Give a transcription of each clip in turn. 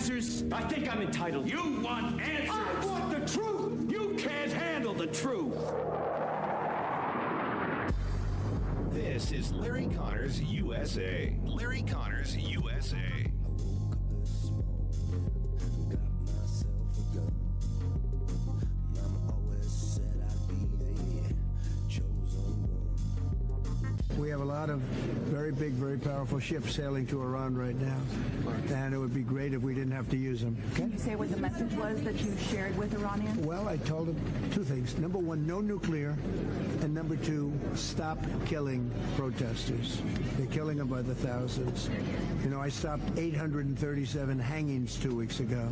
answers? I think I'm entitled. You want answers? I want the truth! You can't handle the truth! This is Larry Connors USA. Larry Connors USA. We have a lot of very big, very powerful ships sailing to Iran right now, and it would be great if we didn't have to use them. Okay? Can you say what the message was that you shared with Iranians? Well, I told them two things. Number one, no nuclear, and number two, stop killing protesters. They're killing them by the thousands. You know, I stopped 837 hangings 2 weeks ago,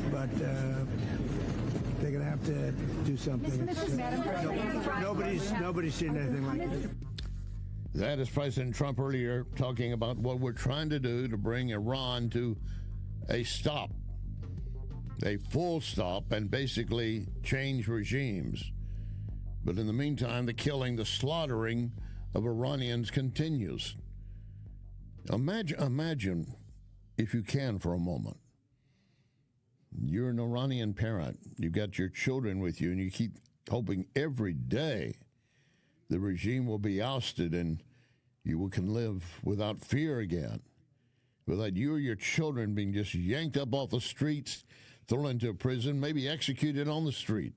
but they're going to have to do something. Nobody's seen anything like this. That is President Trump earlier talking about what we're trying to do to bring Iran to a stop, a full stop, and basically change regimes. But in the meantime, the killing, the slaughtering of Iranians continues. Imagine, if you can for a moment, you're an Iranian parent, you've got your children with you, and you keep hoping every day the regime will be ousted and you can live without fear again, without you or your children being just yanked up off the streets, thrown into a prison, maybe executed on the street.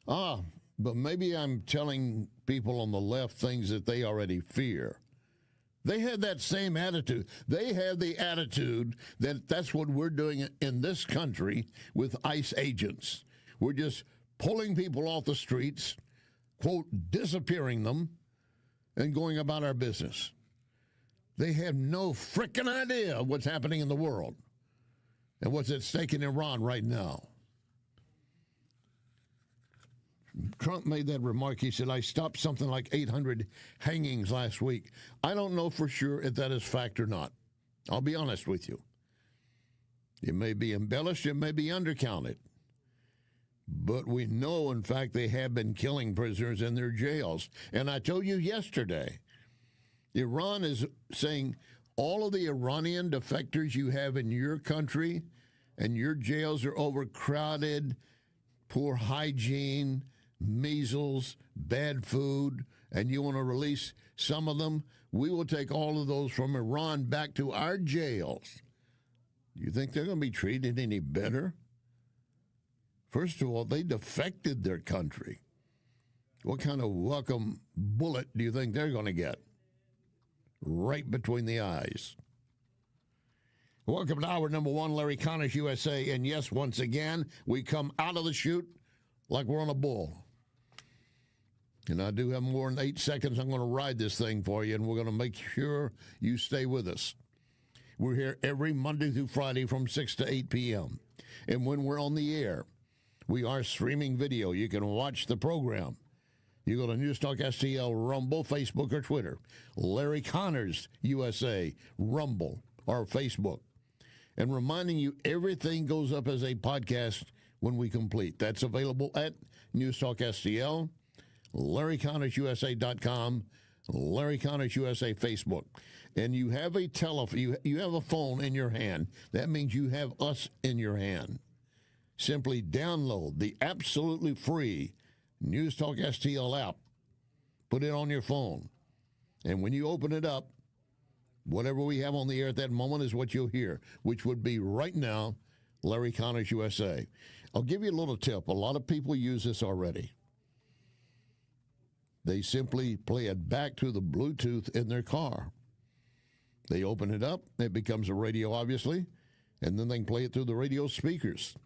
But maybe I'm telling people on the left things that they already fear. They had that same attitude. They have the attitude that that's what we're doing in this country with ICE agents. We're just pulling people off the streets, quote, disappearing them, and going about our business. They have no frickin' idea of what's happening in the world and what's at stake in Iran right now. Trump made that remark. He said, I stopped something like 800 hangings last week. I don't know for sure if that is fact or not. I'll be honest with you. It may be embellished, it may be undercounted. But we know, in fact, they have been killing prisoners in their jails. And I told you yesterday, Iran is saying all of the Iranian defectors you have in your country and your jails are overcrowded, poor hygiene, measles, bad food, and you want to release some of them, we will take all of those from Iran back to our jails. You think they're going to be treated any better? First of all, they defected their country. What kind of welcome bullet do you think they're going to get? Right between the eyes. Welcome to hour number one, Larry Connors USA. And yes, once again, we come out of the chute like we're on a bull. And I do have more than 8 seconds. I'm going to ride this thing for you, and we're going to make sure you stay with us. We're here every Monday through Friday from 6 to 8 p.m. And when we're on the air, we are streaming video. You can watch the program. You go to NewsTalkSTL, Rumble, Facebook, or Twitter. Larry Connors, USA, Rumble, or Facebook. And reminding you, everything goes up as a podcast when we complete. That's available at NewsTalkSTL, LarryConnorsUSA.com, Larry Connors USA Facebook. And you have a telephone, you have a phone in your hand. That means you have us in your hand. Simply download the absolutely free NewsTalk STL app. Put it on your phone. And when you open it up, whatever we have on the air at that moment is what you'll hear, which would be right now, Larry Connors USA. I'll give you a little tip. A lot of people use this already. They simply play it back to the Bluetooth in their car. They open it up. It becomes a radio, obviously, and then they can play it through the radio speakers.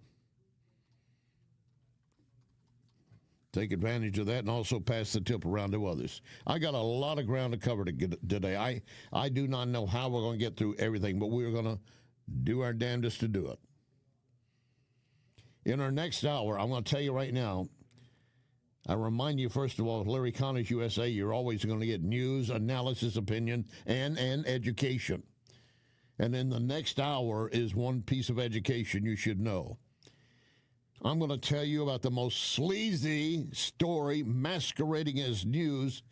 Take advantage of that and also pass the tip around to others. I got a lot of ground to cover today. I do not know how we're going to get through everything, but we're going to do our damnedest to do it. In our next hour, I'm going to tell you right now, I remind you, first of all, Larry Connors USA, you're always going to get news, analysis, opinion, and education. And in the next hour is one piece of education you should know. I'm going to tell you about the most sleazy story masquerading as news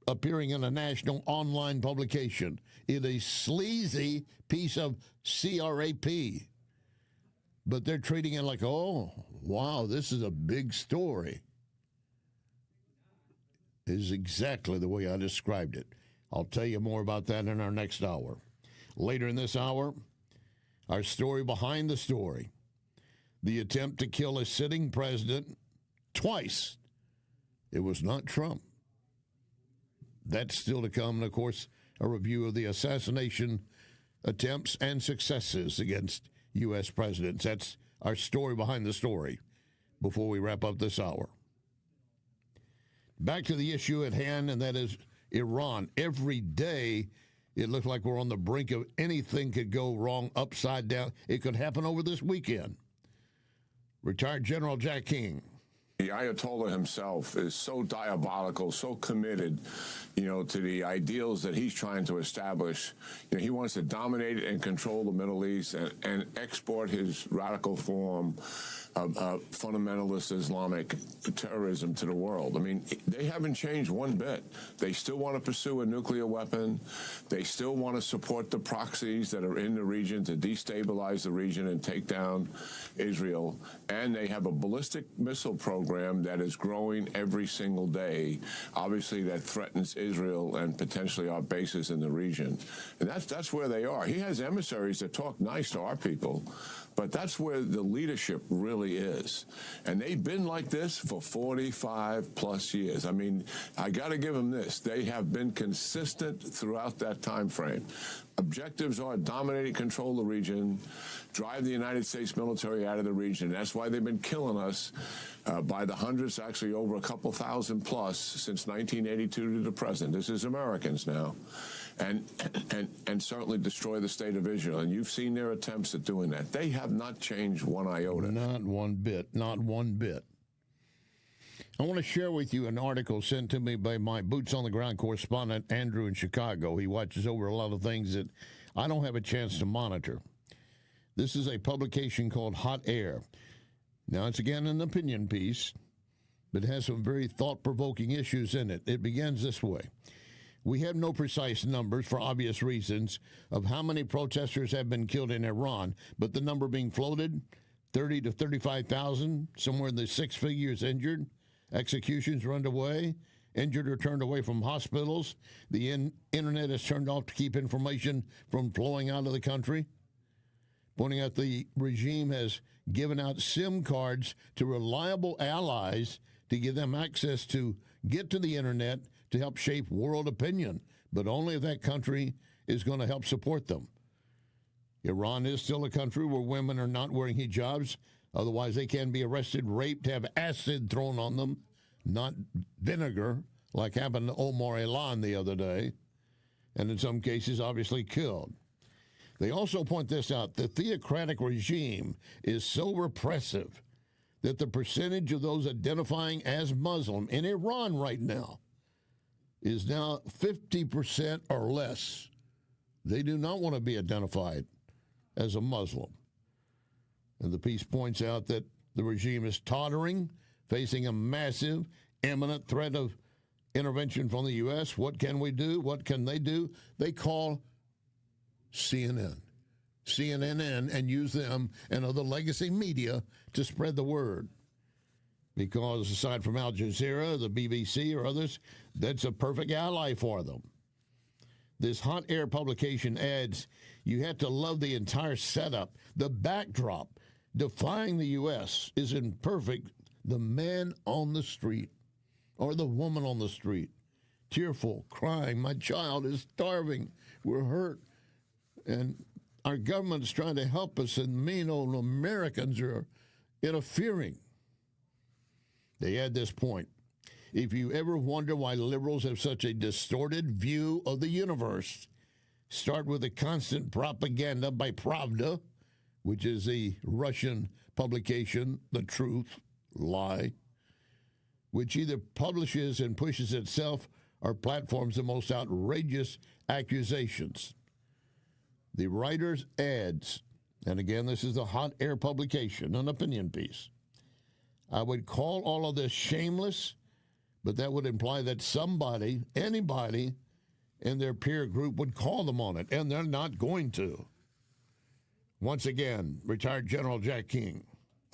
appearing in a national online publication. It is a sleazy piece of crap. But they're treating it like, oh, wow, this is a big story. Is exactly the way I described it. I'll tell you more about that in our next hour. Later in this hour, our story behind the story. The attempt to kill a sitting president twice. It was not Trump. That's still to come. And, of course, a review of the assassination attempts and successes against U.S. presidents. That's our story behind the story before we wrap up this hour. Back to the issue at hand, and that is Iran. Every day, it looked like we're on the brink of anything could go wrong, upside down. It could happen over this weekend. Retired General Jack King. The Ayatollah himself is so diabolical, so committed, to the ideals that he's trying to establish. He wants to dominate and control the Middle East and export his radical form of fundamentalist Islamic terrorism to the world. I mean, they haven't changed one bit. They still want to pursue a nuclear weapon. They still want to support the proxies that are in the region to destabilize the region and take down Israel. And they have a ballistic missile program that is growing every single day. Obviously, that threatens Israel and potentially our bases in the region. And that's where they are. He has emissaries that talk nice to our people, but that's where the leadership really is. And they've been like this for 45 plus years. I mean, I got to give them this. They have been consistent throughout that time frame. Objectives are dominate, control the region, drive the United States military out of the region. That's why they've been killing us by the hundreds, actually over a couple thousand plus since 1982 to the present. This is Americans now. And certainly destroy the state of Israel. And you've seen their attempts at doing that. They have not changed one iota. Not one bit. Not one bit. I want to share with you an article sent to me by my boots-on-the-ground correspondent, Andrew, in Chicago. He watches over a lot of things that I don't have a chance to monitor. This is a publication called Hot Air. Now, it's again an opinion piece, but it has some very thought-provoking issues in it. It begins this way. We have no precise numbers, for obvious reasons, of how many protesters have been killed in Iran, but the number being floated, 30 to 35,000, somewhere in the six figures injured. Executions are underway. Injured are turned away from hospitals. The internet is turned off to keep information from flowing out of the country. Pointing out the regime has given out SIM cards to reliable allies to give them access to get to the internet to help shape world opinion, but only if that country is going to help support them. Iran is still a country where women are not wearing hijabs. Otherwise, they can be arrested, raped, have acid thrown on them, not vinegar, like happened to Omar Elan the other day, and in some cases, obviously killed. They also point this out. The theocratic regime is so repressive that the percentage of those identifying as Muslim in Iran right now is now 50% or less. They do not want to be identified as a Muslim. And the piece points out that the regime is tottering, facing a massive, imminent threat of intervention from the U.S. What can we do? What can they do? They call CNN and use them and other legacy media to spread the word. Because aside from Al Jazeera, the BBC, or others, that's a perfect ally for them. This Hot Air publication adds, you have to love the entire setup. The backdrop defying the U.S. is imperfect. The man on the street or the woman on the street, tearful, crying, my child is starving, we're hurt, and our government's trying to help us, and mean old Americans are interfering. They add this point. If you ever wonder why liberals have such a distorted view of the universe, start with the constant propaganda by Pravda, which is a Russian publication, The Truth, lie, which either publishes and pushes itself or platforms the most outrageous accusations. The writer's adds, and again, this is a Hot Air publication, an opinion piece. I would call all of this shameless, But that would imply that somebody, anybody in their peer group would call them on it, and they're not going to. Once again, retired General Jack King.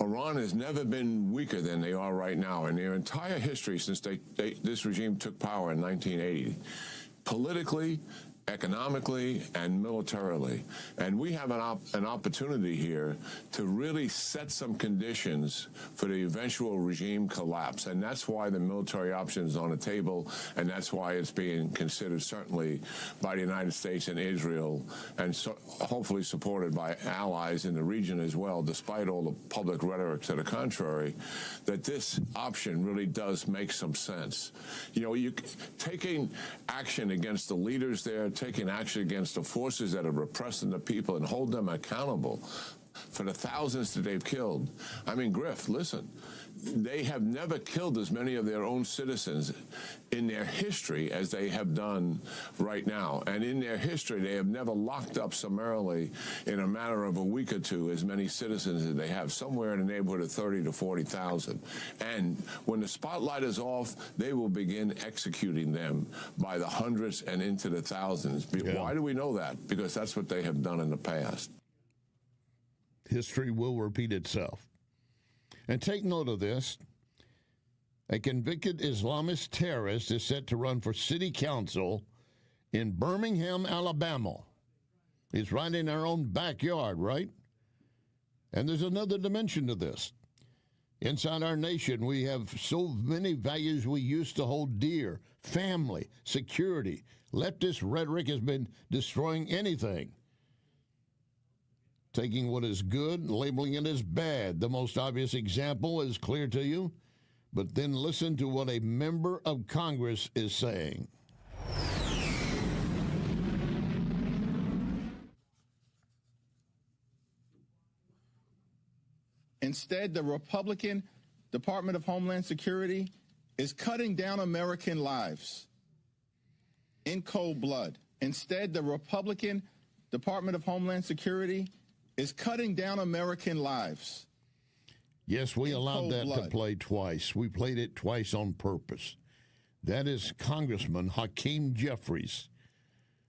Iran has never been weaker than they are right now in their entire history since this regime took power in 1980. Politically, economically, and militarily. And we have an opportunity here to really set some conditions for the eventual regime collapse. And that's why the military option is on the table, and that's why it's being considered certainly by the United States and Israel, and hopefully supported by allies in the region as well, despite all the public rhetoric to the contrary, that this option really does make some sense. You know, taking action against the leaders there, taking action against the forces that are repressing the people and hold them accountable for the thousands that they've killed. I mean, Griff, listen, they have never killed as many of their own citizens in their history as they have done right now. And in their history, they have never locked up summarily in a matter of a week or two as many citizens as they have, somewhere in the neighborhood of 30 to 40,000. And when the spotlight is off, they will begin executing them by the hundreds and into the thousands. Yeah. Why do we know that? Because that's what they have done in the past. History will repeat itself. And take note of this. A convicted Islamist terrorist is set to run for city council in Birmingham, Alabama. He's right in our own backyard, right? And there's another dimension to this. Inside our nation, we have so many values we used to hold dear. Family, security. Leftist rhetoric has been destroying anything. Taking what is good and labeling it as bad. The most obvious example is clear to you, but then listen to what a member of Congress is saying. Instead, the Republican Department of Homeland Security is cutting down American lives in cold blood. Instead, the Republican Department of Homeland Security is cutting down American lives. Yes, we allowed that to play twice. We played it twice on purpose. That is Congressman Hakeem Jeffries.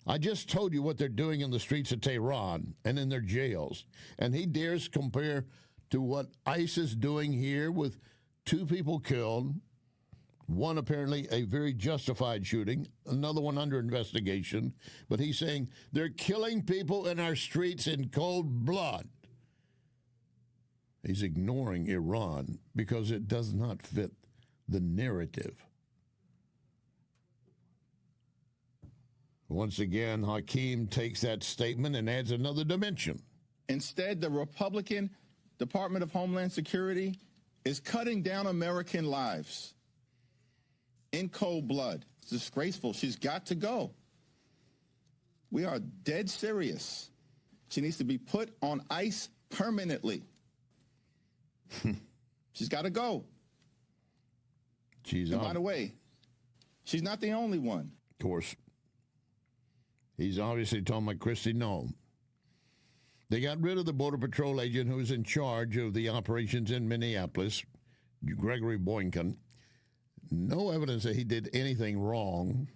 I just told you what they're doing in the streets of Tehran and in their jails. And he dares compare to what ICE is doing here with 2 people killed, one apparently a very justified shooting, another one under investigation. But he's saying they're killing people in our streets in cold blood. He's ignoring Iran because it does not fit the narrative. Once again, Hakeem takes that statement and adds another dimension. Instead, the Republican Department of Homeland Security is cutting down American lives in cold blood. It's disgraceful. She's got to go. We are dead serious. She needs to be put on ice permanently. She's got to go. And by the way, she's not the only one. Of course. He's obviously talking about Kristi Noem. They got rid of the Border Patrol agent who was in charge of the operations in Minneapolis, Gregory Boykin. No evidence that he did anything wrong,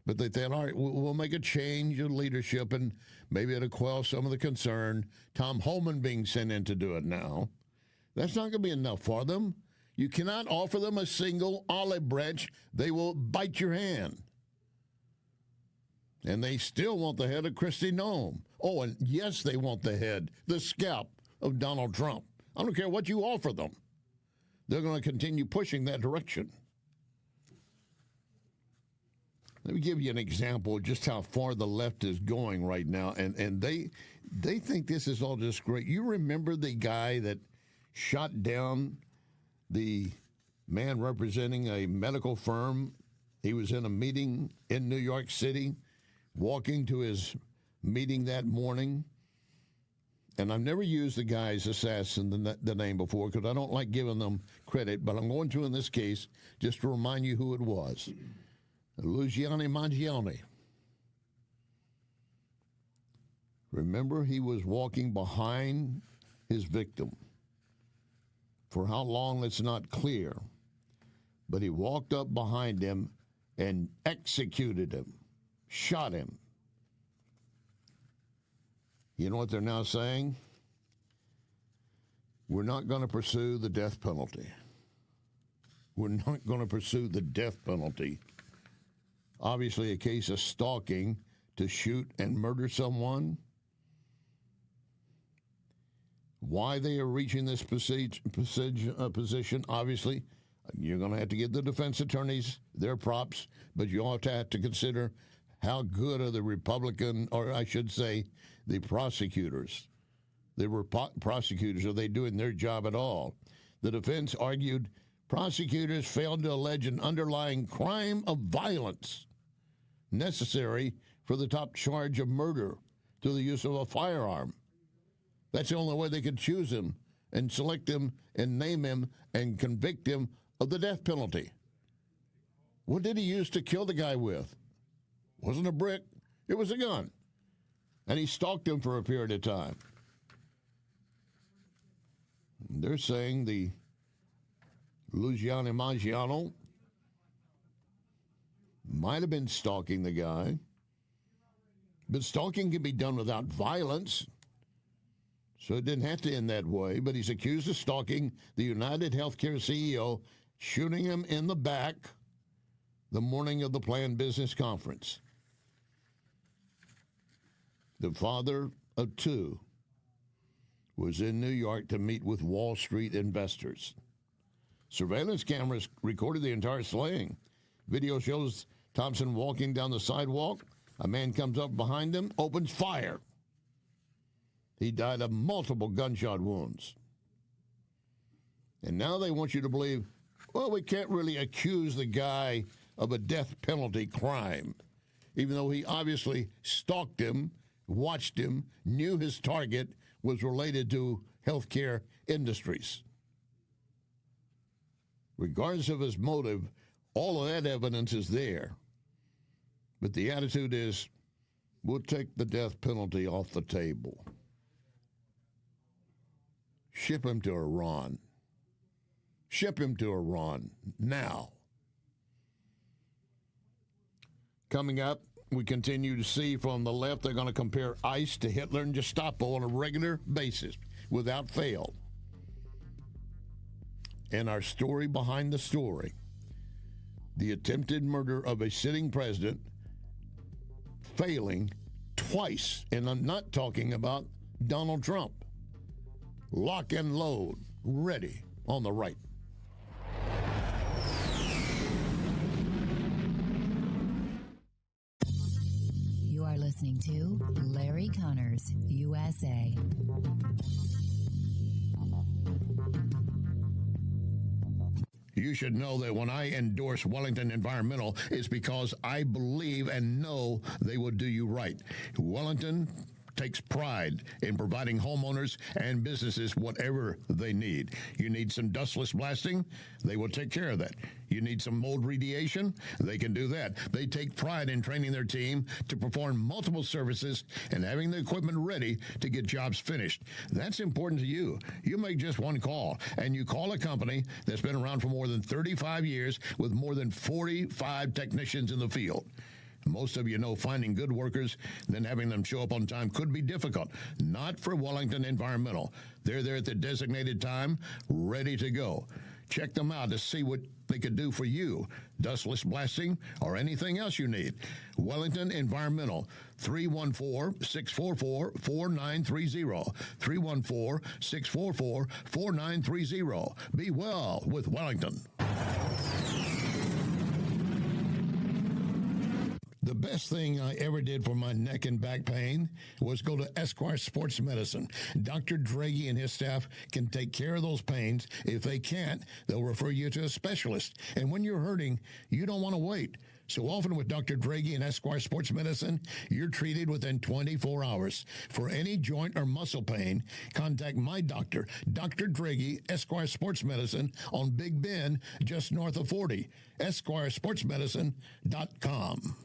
but they thought, all right, we'll make a change of leadership and maybe it'll quell some of the concern. Tom Homan being sent in to do it now. That's not going to be enough for them. You cannot offer them a single olive branch. They will bite your hand. And they still want the head of Kristi Noem. Oh, and yes, they want the head, the scalp of Donald Trump. I don't care what you offer them. They're going to continue pushing that direction. Let me give you an example of just how far the left is going right now. And they think this is all just great. You remember the guy that shot down the man representing a medical firm? He was in a meeting in New York City, walking to his meeting that morning. And I've never used the guy's assassin, the name before, because I don't like giving them credit, but I'm going to in this case just to remind you who it was. Luciani Mangione. Remember, he was walking behind his victim. For how long, it's not clear. But he walked up behind him and executed him, shot him. You know what they're now saying? We're not going to pursue the death penalty. We're not going to pursue the death penalty. Obviously, a case of stalking to shoot and murder someone. Why they are reaching this position, obviously, you're going to have to give the defense attorneys their props, but you ought to have to consider how good are the Republican, or I should say, the prosecutors. Prosecutors, are they doing their job at all? The defense argued prosecutors failed to allege an underlying crime of violence necessary for the top charge of murder through the use of a firearm. That's the only way they could choose him and select him and name him and convict him of the death penalty. What did he use to kill the guy with? Wasn't a brick. It was a gun. And he stalked him for a period of time. They're saying the Luciano Maggiano might have been stalking the guy, but stalking can be done without violence, so it didn't have to end that way. But he's accused of stalking the United Healthcare CEO, shooting him in the back the morning of the planned business conference. The father of two was in New York to meet with Wall Street investors. Surveillance cameras recorded the entire slaying. Video shows Thompson walking down the sidewalk. A man comes up behind him, opens fire. He died of multiple gunshot wounds. And now they want you to believe, well, we can't really accuse the guy of a death penalty crime, even though he obviously stalked him, watched him, knew his target was related to healthcare industries. Regardless of his motive, all of that evidence is there. But the attitude is, we'll take the death penalty off the table. Ship him to Iran. Ship him to Iran now. Coming up, we continue to see from the left, they're going to compare ICE to Hitler and Gestapo on a regular basis without fail. And our story behind the story, the attempted murder of a sitting president failing twice. And I'm not talking about Donald Trump. Lock and load, ready on the right. You are listening to Larry Connors, USA. You should know that when I endorse Wellington Environmental, it's because I believe and know they will do you right. Wellington takes pride in providing homeowners and businesses whatever they need. You need some dustless blasting? They will take care of that. You need some mold remediation? They can do that. They take pride in training their team to perform multiple services and having the equipment ready to get jobs finished. That's important to you. You make just one call, and you call a company that's been around for more than 35 years with more than 45 technicians in the field. Most of you know finding good workers, then having them show up on time could be difficult. Not for Wellington Environmental. They're there at the designated time, ready to go. Check them out to see what they could do for you. Dustless blasting or anything else you need. Wellington Environmental, 314-644-4930. 314-644-4930. Be well with Wellington. The best thing I ever did for my neck and back pain was go to Esquire Sports Medicine. Dr. Draghi and his staff can take care of those pains. If they can't, they'll refer you to a specialist. And when you're hurting, you don't want to wait. So often with Dr. Draghi and Esquire Sports Medicine, you're treated within 24 hours. For any joint or muscle pain, contact my doctor, Dr. Draghi, Esquire Sports Medicine on Big Bend, just north of 40. EsquireSportsMedicine.com.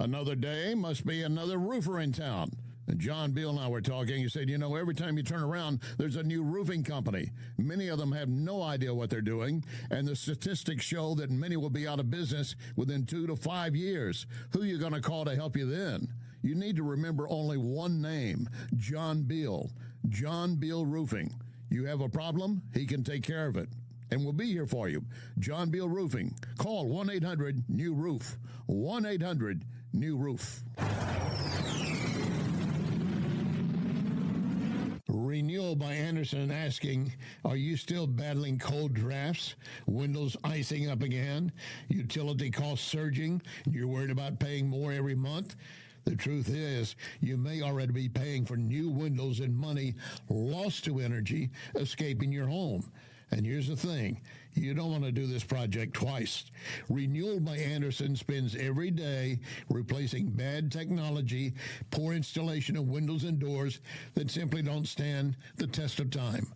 Another day must be another roofer in town. And John Beal and I were talking. He said, every time you turn around, there's a new roofing company. Many of them have no idea what they're doing, and the statistics show that many will be out of business within 2 to 5 years. Who are you going to call to help you then? You need to remember only one name, John Beal. John Beal Roofing. You have a problem, he can take care of it. And we'll be here for you. John Beal Roofing. Call 1-800-NEW-ROOF. 1-800-NEW-ROOF. Renewal by Anderson asking, are you still battling cold drafts? Windows icing up again? Utility costs surging? You're worried about paying more every month? The truth is, you may already be paying for new windows and money lost to energy escaping your home. And here's the thing, you don't want to do this project twice. Renewal by Anderson spends every day replacing bad technology, poor installation of windows and doors that simply don't stand the test of time.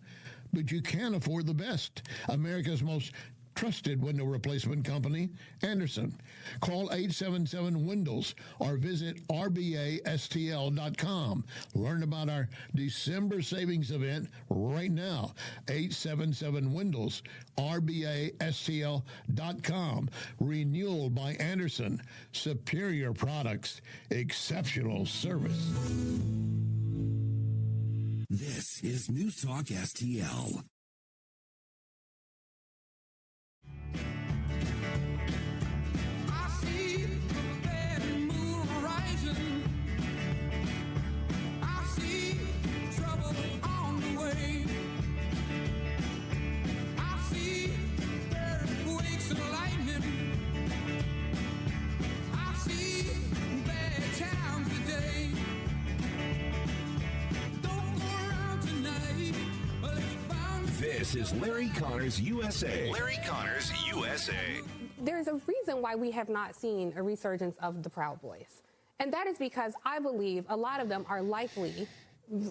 But you can afford the best. America's most trusted window replacement company, Anderson. Call 877-WINDOWS or visit rbastl.com. Learn about our December savings event right now. 877-WINDOWS, rbastl.com. Renewal by Anderson. Superior products, exceptional service. This is News Talk STL. This is Larry Connors USA. Larry Connors USA. There's a reason why we have not seen a resurgence of the Proud Boys. And that is because I believe a lot of them are likely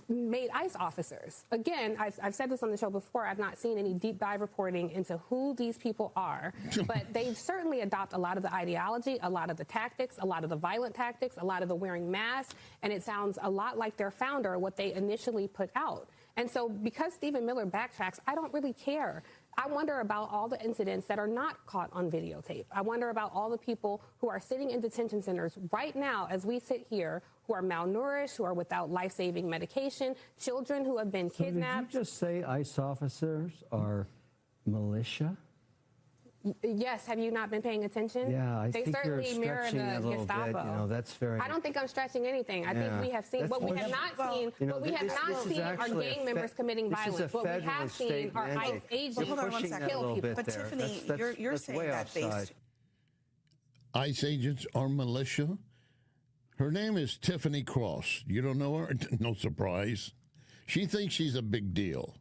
made ICE officers. Again, I've said this on the show before, I've not seen any deep dive reporting into who these people are, but they certainly adopt a lot of the ideology, a lot of the tactics, a lot of the violent tactics, a lot of the wearing masks, and it sounds a lot like their founder, what they initially put out. And so because Stephen Miller backtracks, I don't really care. I wonder about all the incidents that are not caught on videotape. I wonder about all the people who are sitting in detention centers right now as we sit here, who are malnourished, who are without life-saving medication, children who have been kidnapped. Did you just say ICE officers are militia? Yes, have you not been paying attention? Yeah, I they think certainly you're mirror stretching the a little Gestapo. bit. You know, that's very. I don't think I'm stretching anything. I think we have seen what we have not seen. What we have not seen are gang members committing violence. What we have seen are ICE agents kill people. But Tiffany, you're saying that based. ICE agents are militia. Her name is Tiffany Cross. You don't know her? No surprise. She thinks she's a big deal.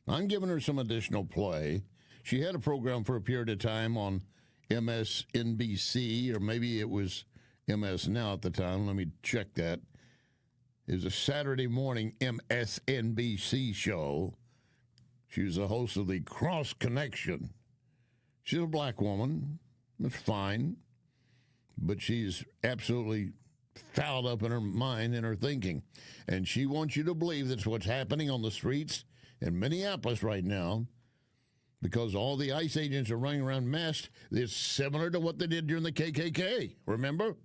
I'm giving her some additional play. She had a program for a period of time on MSNBC, or maybe it was MS Now at the time. Let me check that. It was a Saturday morning MSNBC show. She was the host of the Cross Connection. She's a black woman. That's fine. But she's absolutely fouled up in her mind and her thinking. And she wants you to believe that's what's happening on the streets in Minneapolis right now, because all the ICE agents are running around masked. It's similar to what they did during the KKK. Remember?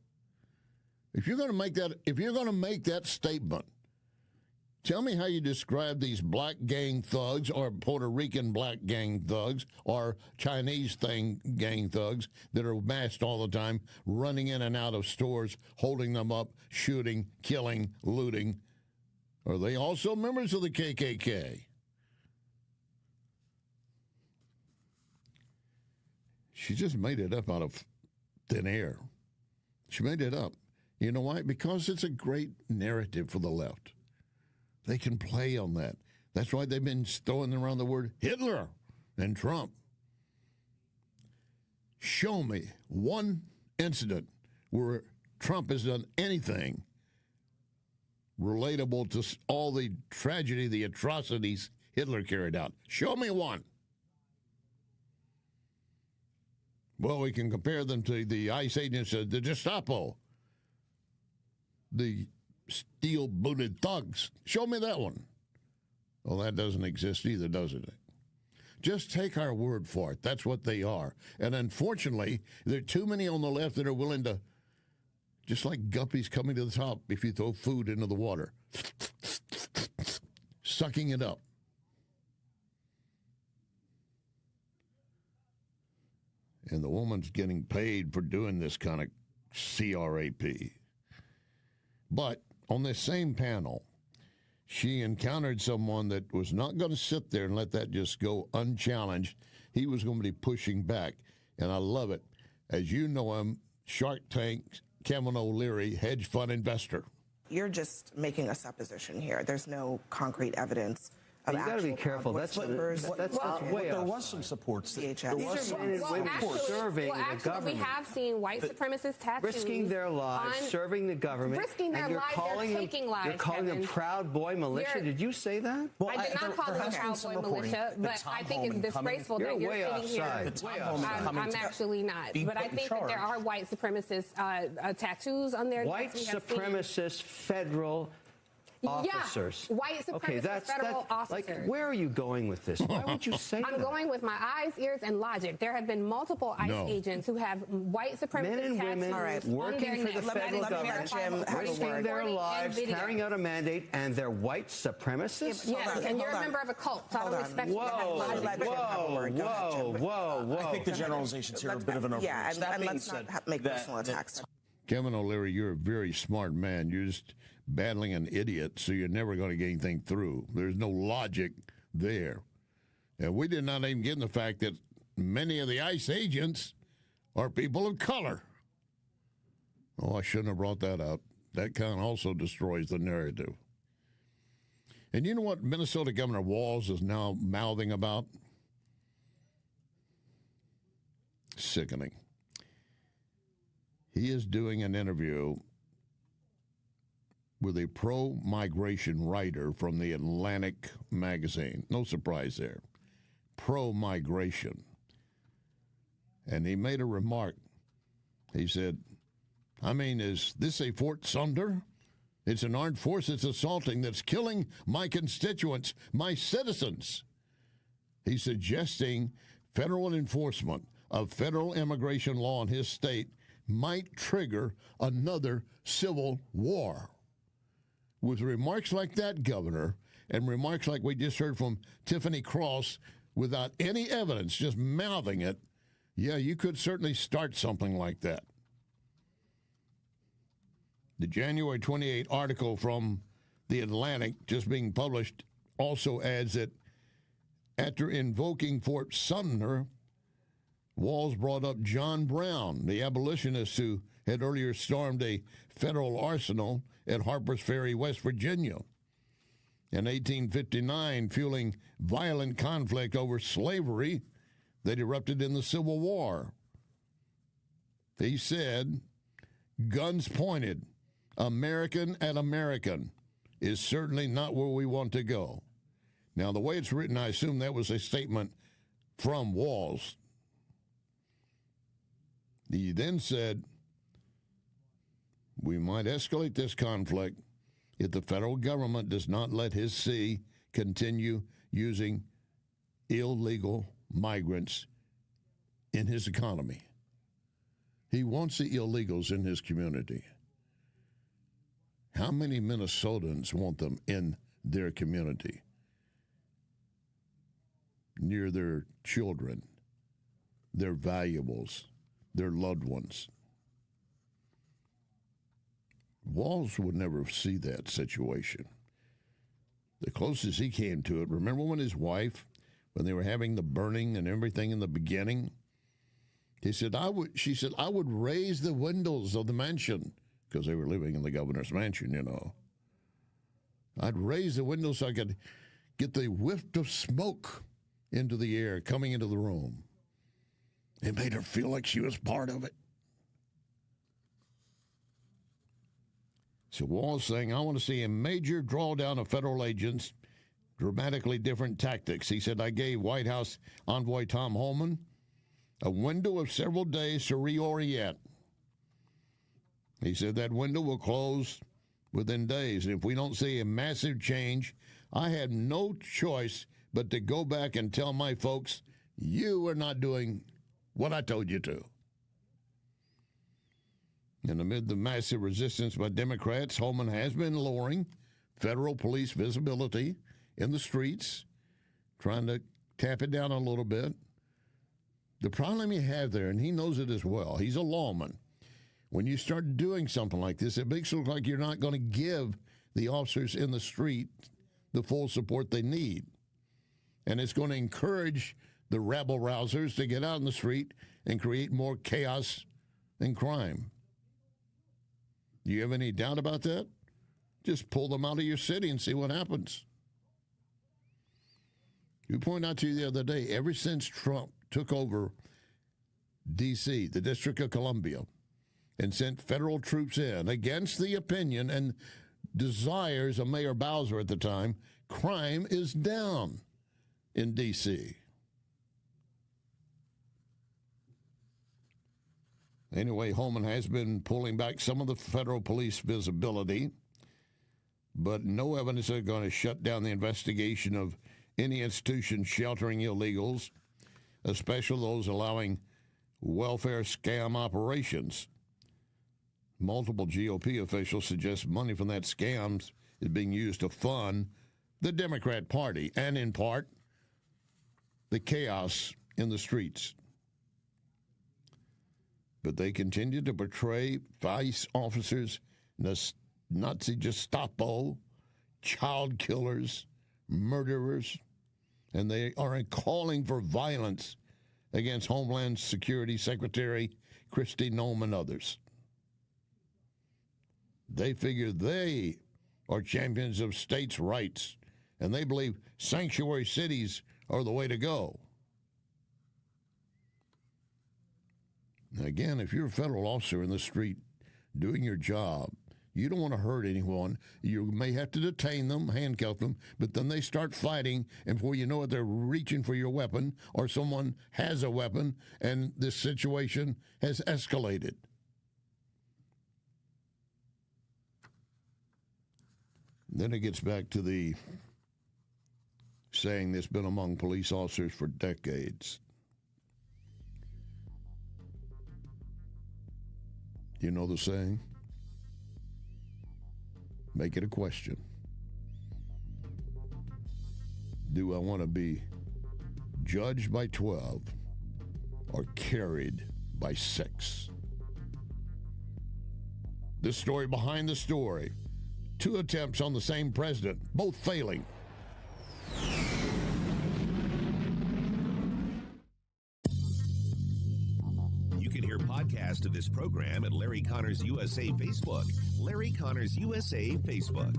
If you're going to make that statement, tell me how you describe these black gang thugs or Puerto Rican black gang thugs or Chinese gang thugs that are masked all the time, running in and out of stores, holding them up, shooting, killing, looting. Are they also members of the KKK? She just made it up out of thin air. She made it up. You know why? Because it's a great narrative for the left. They can play on that. That's why they've been throwing around the word Hitler and Trump. Show me one incident where Trump has done anything relatable to all the tragedy, the atrocities Hitler carried out. Show me one. Well, we can compare them to the ICE agents, the Gestapo, the steel-booted thugs. Show me that one. Well, that doesn't exist either, does it? Just take our word for it. That's what they are. And unfortunately, there are too many on the left that are willing to, just like guppies coming to the top if you throw food into the water, sucking it up. And the woman's getting paid for doing this kind of CRAP. But on this same panel, she encountered someone that was not going to sit there and let that just go unchallenged. He was going to be pushing back. And I love it. As you know him, Shark Tank, Kevin O'Leary, hedge fund investor. You're just making a supposition here. There's no concrete evidence. You got to be careful. That's way there was some supports. These are men and women serving the government. We have seen white supremacist tattoos. Risking their lives, serving the government. Risking their lives, they're taking lives, You're calling them Proud Boy militia. Did you say that? Well, I did not call them Proud Boy militia, but I think it's disgraceful that you're sitting here. I'm actually not. But I think that there are white supremacist tattoos on their white supremacist federal officers. Yeah, white supremacist federal officers. Like, where are you going with this? Why would you say that? I'm going with my eyes, ears, and logic. There have been multiple ICE agents who have white supremacist men and women working for the federal government, risking their lives, carrying out a mandate, and they're white supremacists? Yes, and you're a member of a cult, so I don't expect you to have logic. Whoa. I think the generalizations here are a bit of an overreach. Yeah, and let's not make personal attacks. Kevin O'Leary, you're a very smart man. You're just battling an idiot, so you're never going to get anything through. There's no logic there. And we did not even get in the fact that many of the ICE agents are people of color. Oh, I shouldn't have brought that up. That kind of also destroys the narrative. And you know what Minnesota Governor Walz is now mouthing about? Sickening. He is doing an interview with a pro-migration writer from the Atlantic magazine. No surprise there. Pro-migration. And he made a remark. He said, I mean, is this a Fort Sumter? It's an armed force that's assaulting, that's killing my constituents, my citizens. He's suggesting federal enforcement of federal immigration law in his state might trigger another civil war. With remarks like that, Governor, and remarks like we just heard from Tiffany Cross, without any evidence, just mouthing it, yeah, you could certainly start something like that. The January 28 article from The Atlantic, just being published, also adds that after invoking Fort Sumter, Walz brought up John Brown, the abolitionist who had earlier stormed a federal arsenal at Harper's Ferry, West Virginia. In 1859, fueling violent conflict over slavery that erupted in the Civil War. He said, guns pointed, American at American is certainly not where we want to go. Now, the way it's written, I assume that was a statement from Walz. He then said, we might escalate this conflict if the federal government does not let his sea continue using illegal migrants in his economy. He wants the illegals in his community. How many Minnesotans want them in their community, near their children, their valuables, their loved ones? Walz would never see that situation. The closest he came to it, remember when his wife, when they were having the burning and everything in the beginning, she said, I would raise the windows of the mansion, because they were living in the governor's mansion, you know. I'd raise the windows so I could get the whiff of smoke into the air coming into the room. It made her feel like she was part of it. So Walz saying, I want to see a major drawdown of federal agents, dramatically different tactics. He said, I gave White House envoy Tom Homan a window of several days to reorient. He said that window will close within days. And if we don't see a massive change, I have no choice but to go back and tell my folks, you are not doing what I told you to. And amid the massive resistance by Democrats, Holman has been lowering federal police visibility in the streets, trying to tap it down a little bit. The problem you have there, and he knows it as well, he's a lawman. When you start doing something like this, it makes it look like you're not going to give the officers in the street the full support they need. And it's going to encourage the rabble-rousers to get out in the street and create more chaos and crime. Do you have any doubt about that? Just pull them out of your city and see what happens. We pointed out to you the other day, ever since Trump took over D.C., the District of Columbia, and sent federal troops in against the opinion and desires of Mayor Bowser at the time, crime is down in D.C. Anyway, Holman has been pulling back some of the federal police visibility, but no evidence is going to shut down the investigation of any institution sheltering illegals, especially those allowing welfare scam operations. Multiple GOP officials suggest money from that scams is being used to fund the Democrat Party and, in part, the chaos in the streets. But they continue to portray vice officers as Nazi Gestapo, child killers, murderers, and they are calling for violence against Homeland Security Secretary Kristi Noem and others. They figure they are champions of states' rights, and they believe sanctuary cities are the way to go. Again, if you're a federal officer in the street doing your job, you don't want to hurt anyone. You may have to detain them, handcuff them, but then they start fighting, and before you know it, they're reaching for your weapon, or someone has a weapon, and this situation has escalated. Then it gets back to the saying that's been among police officers for decades. You know the saying? Make it a question. Do I want to be judged by 12 or carried by 6? The story behind the story. 2 attempts on the same president, both failing. You can hear podcasts of this program at Larry Connors USA Facebook. Larry Connors USA Facebook.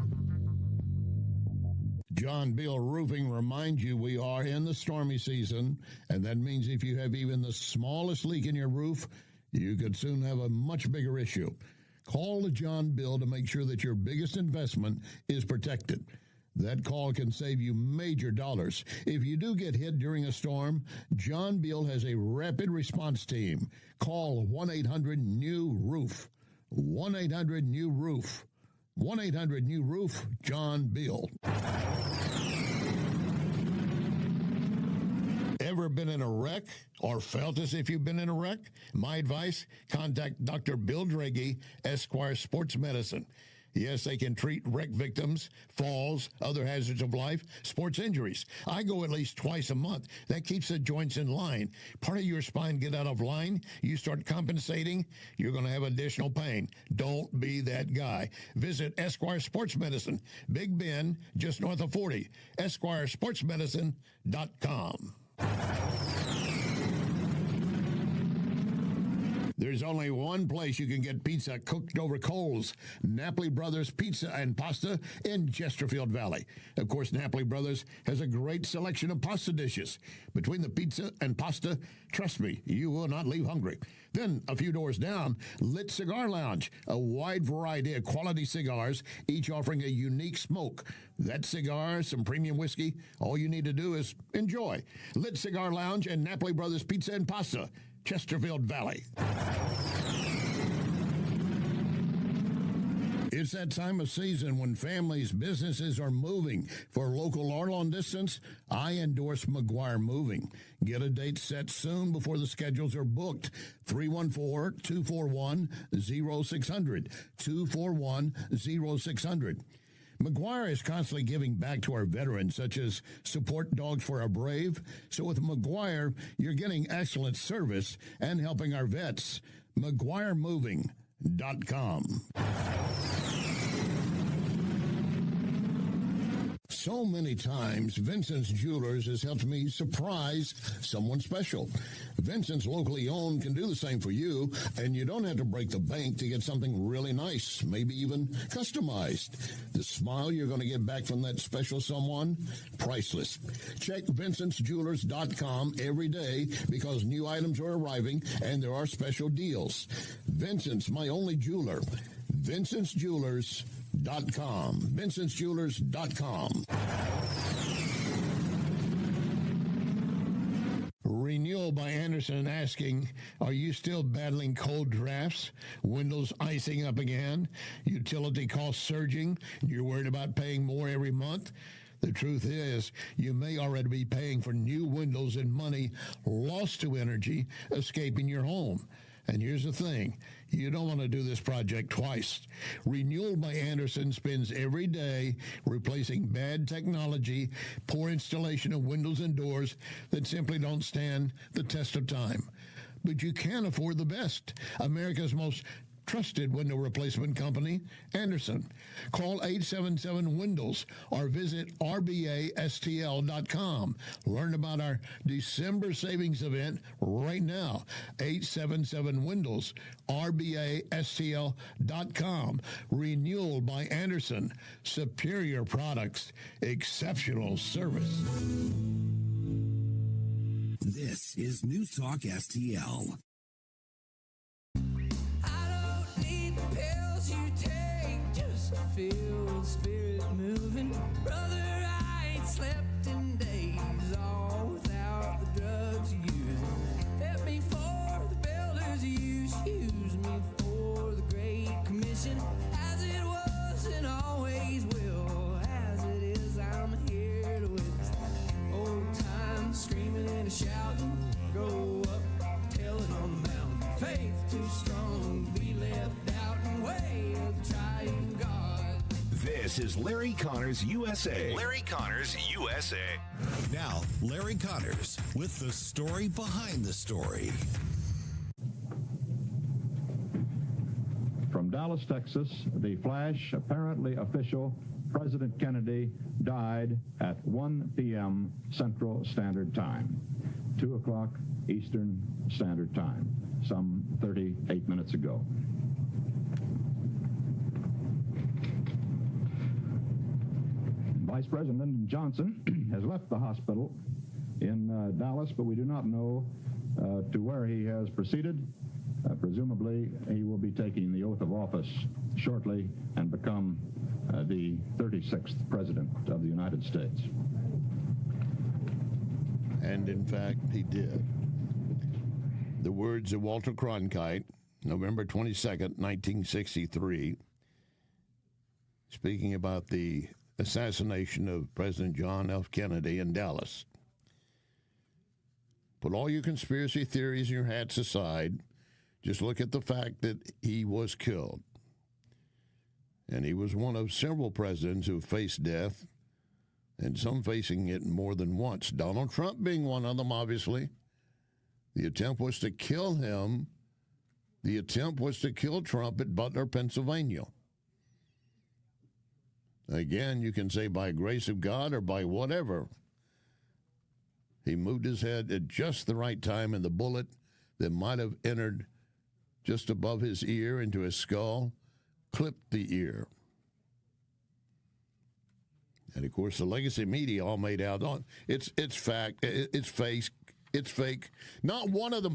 John Beal Roofing reminds you we are in the stormy season, and that means if you have even the smallest leak in your roof, you could soon have a much bigger issue. Call the John Bill to make sure that your biggest investment is protected. That call can save you major dollars. If you do get hit during a storm, John Bill has a rapid response team. Call 1-800-NEW-ROOF. 1-800-NEW-ROOF. 1-800-NEW-ROOF, John Bill. Ever been in a wreck or felt as if you've been in a wreck? My advice, contact Dr. Bill Draghi, Esquire Sports Medicine. Yes, they can treat wreck victims, falls, other hazards of life, sports injuries. I go at least twice a month. That keeps the joints in line. Part of your spine get out of line, you start compensating, you're going to have additional pain. Don't be that guy. Visit Esquire Sports Medicine, Big Bend, just north of 40. EsquireSportsMedicine.com. There's only one place you can get pizza cooked over coals, Napoli Brothers Pizza and Pasta in Chesterfield Valley. Of course, Napoli Brothers has a great selection of pasta dishes. Between the pizza and pasta, trust me, you will not leave hungry. Then, a few doors down, Lit Cigar Lounge, a wide variety of quality cigars, each offering a unique smoke. That cigar, some premium whiskey, all you need to do is enjoy. Lit Cigar Lounge and Napoli Brothers Pizza and Pasta, Chesterfield Valley. It's that time of season when families, businesses are moving. For local or long distance, I endorse McGuire Moving. Get a date set soon before the schedules are booked. 314-241-0600. 241-0600. McGuire is constantly giving back to our veterans, such as support dogs for our brave. So with McGuire, you're getting excellent service and helping our vets. McGuireMoving.com. So many times, Vincent's Jewelers has helped me surprise someone special. Vincent's locally owned can do the same for you, and you don't have to break the bank to get something really nice, maybe even customized. The smile you're going to get back from that special someone, priceless. Check Vincent'sJewelers.com every day because new items are arriving and there are special deals. Vincent's, my only jeweler. Vincent'sJewelers.com. Vincent'sJewelers.com. Renewal by Anderson asking, are you still battling cold drafts? Windows icing up again? Utility costs surging? You're worried about paying more every month? The truth is, you may already be paying for new windows and money lost to energy escaping your home. And here's the thing, you don't want to do this project twice. Renewal by Anderson spends every day replacing bad technology, poor installation of windows and doors that simply don't stand the test of time. But you can afford the best. America's most trusted window replacement company, Anderson. Call 877-WINDOWS or visit rbastl.com. Learn about our December savings event right now. 877-WINDOWS, rbastl.com. Renewal by Anderson. Superior products, exceptional service. This is News Talk STL. Feel the spirit moving. Brother, I ain't slept in days, all without the drugs you're using. Fed me for the builders use me for the Great Commission. As it was and always will, as it is, I'm here to witness old time screaming and shouting. Grow up, tell it on the mountain. Faith too strong, we left out and way of trying God. This is Larry Connors USA. Larry Connors USA. Now, Larry Connors with the story behind the story. From Dallas, Texas, the flash, apparently official, President Kennedy died at 1 p.m. Central Standard Time, 2 o'clock Eastern Standard Time, some 38 minutes ago. Vice President Lyndon Johnson has left the hospital in Dallas, but we do not know to where he has proceeded. Presumably, he will be taking the oath of office shortly and become the 36th President of the United States. And in fact, he did. The words of Walter Cronkite, November 22nd, 1963, speaking about the assassination of President John F. Kennedy in Dallas. Put all your conspiracy theories and your hats aside. Just look at the fact that he was killed. And he was one of several presidents who faced death, and some facing it more than once. Donald Trump being one of them, obviously. The attempt was to kill him. The attempt was to kill Trump at Butler, Pennsylvania. Again, you can say by grace of God or by whatever. He moved his head at just the right time, and the bullet that might have entered just above his ear into his skull clipped the ear. And of course, the legacy media all made out on it's fact, it's fake, it's fake. Not one of the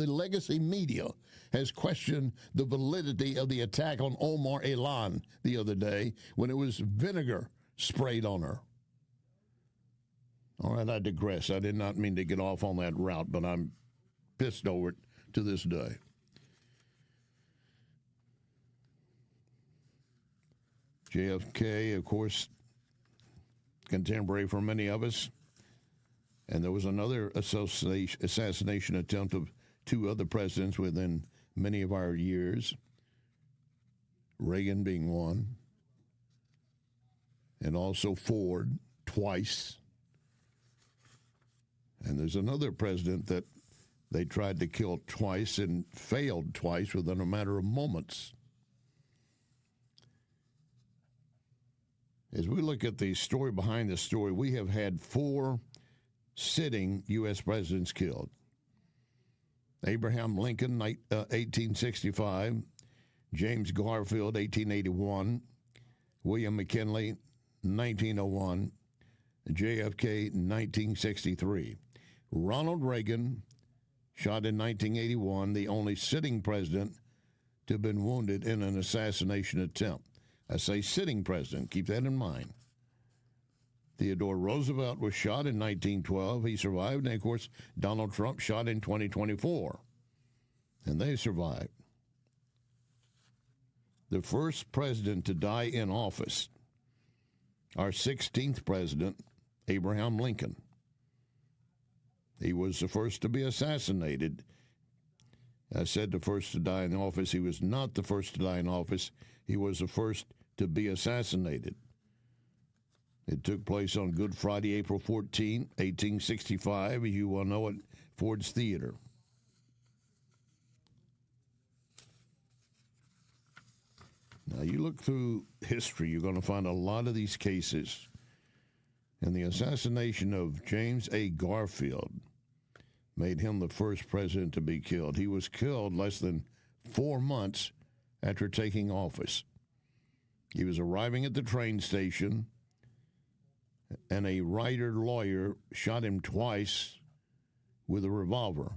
legacy media has questioned the validity of the attack on Omar Elan the other day when it was vinegar sprayed on her. All right, I digress. I did not mean to get off on that route, but I'm pissed over it to this day. JFK, of course, contemporary for many of us. And there was another assassination attempt of two other presidents within many of our years, Reagan being one, and also Ford twice. And there's another president that they tried to kill twice and failed twice within a matter of moments. As we look at the story behind the story, we have had 4 sitting U.S. presidents killed. Abraham Lincoln, 1865, James Garfield, 1881, William McKinley, 1901, JFK, 1963. Ronald Reagan, shot in 1981, the only sitting president to have been wounded in an assassination attempt. I say sitting president, keep that in mind. Theodore Roosevelt was shot in 1912. He survived. And, of course, Donald Trump shot in 2024. And they survived. The first president to die in office, our 16th president, Abraham Lincoln. He was the first to be assassinated. I said the first to die in office. He was not the first to die in office. He was the first to be assassinated. It took place on Good Friday, April 14, 1865, as you well know, at Ford's Theater. Now, you look through history, you're going to find a lot of these cases. And the assassination of James A. Garfield made him the first president to be killed. He was killed less than 4 months after taking office. He was arriving at the train station, and a Ryder lawyer shot him twice with a revolver.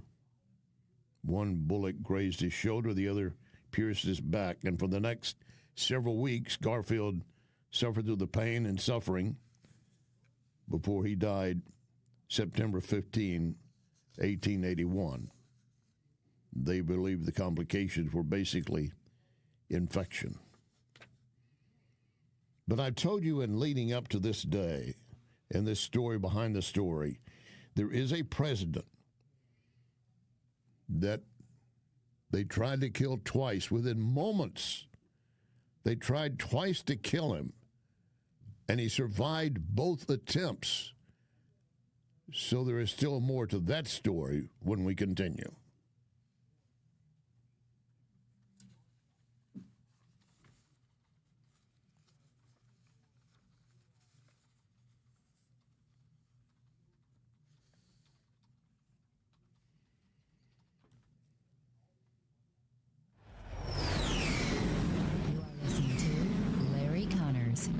One bullet grazed his shoulder, the other pierced his back. And for the next several weeks, Garfield suffered through the pain and suffering before he died September 15, 1881. They believe the complications were basically infection. But I've told you in leading up to this day, and this story behind the story, there is a president that they tried to kill twice within moments. They tried twice to kill him, and he survived both attempts. So there is still more to that story when we continue.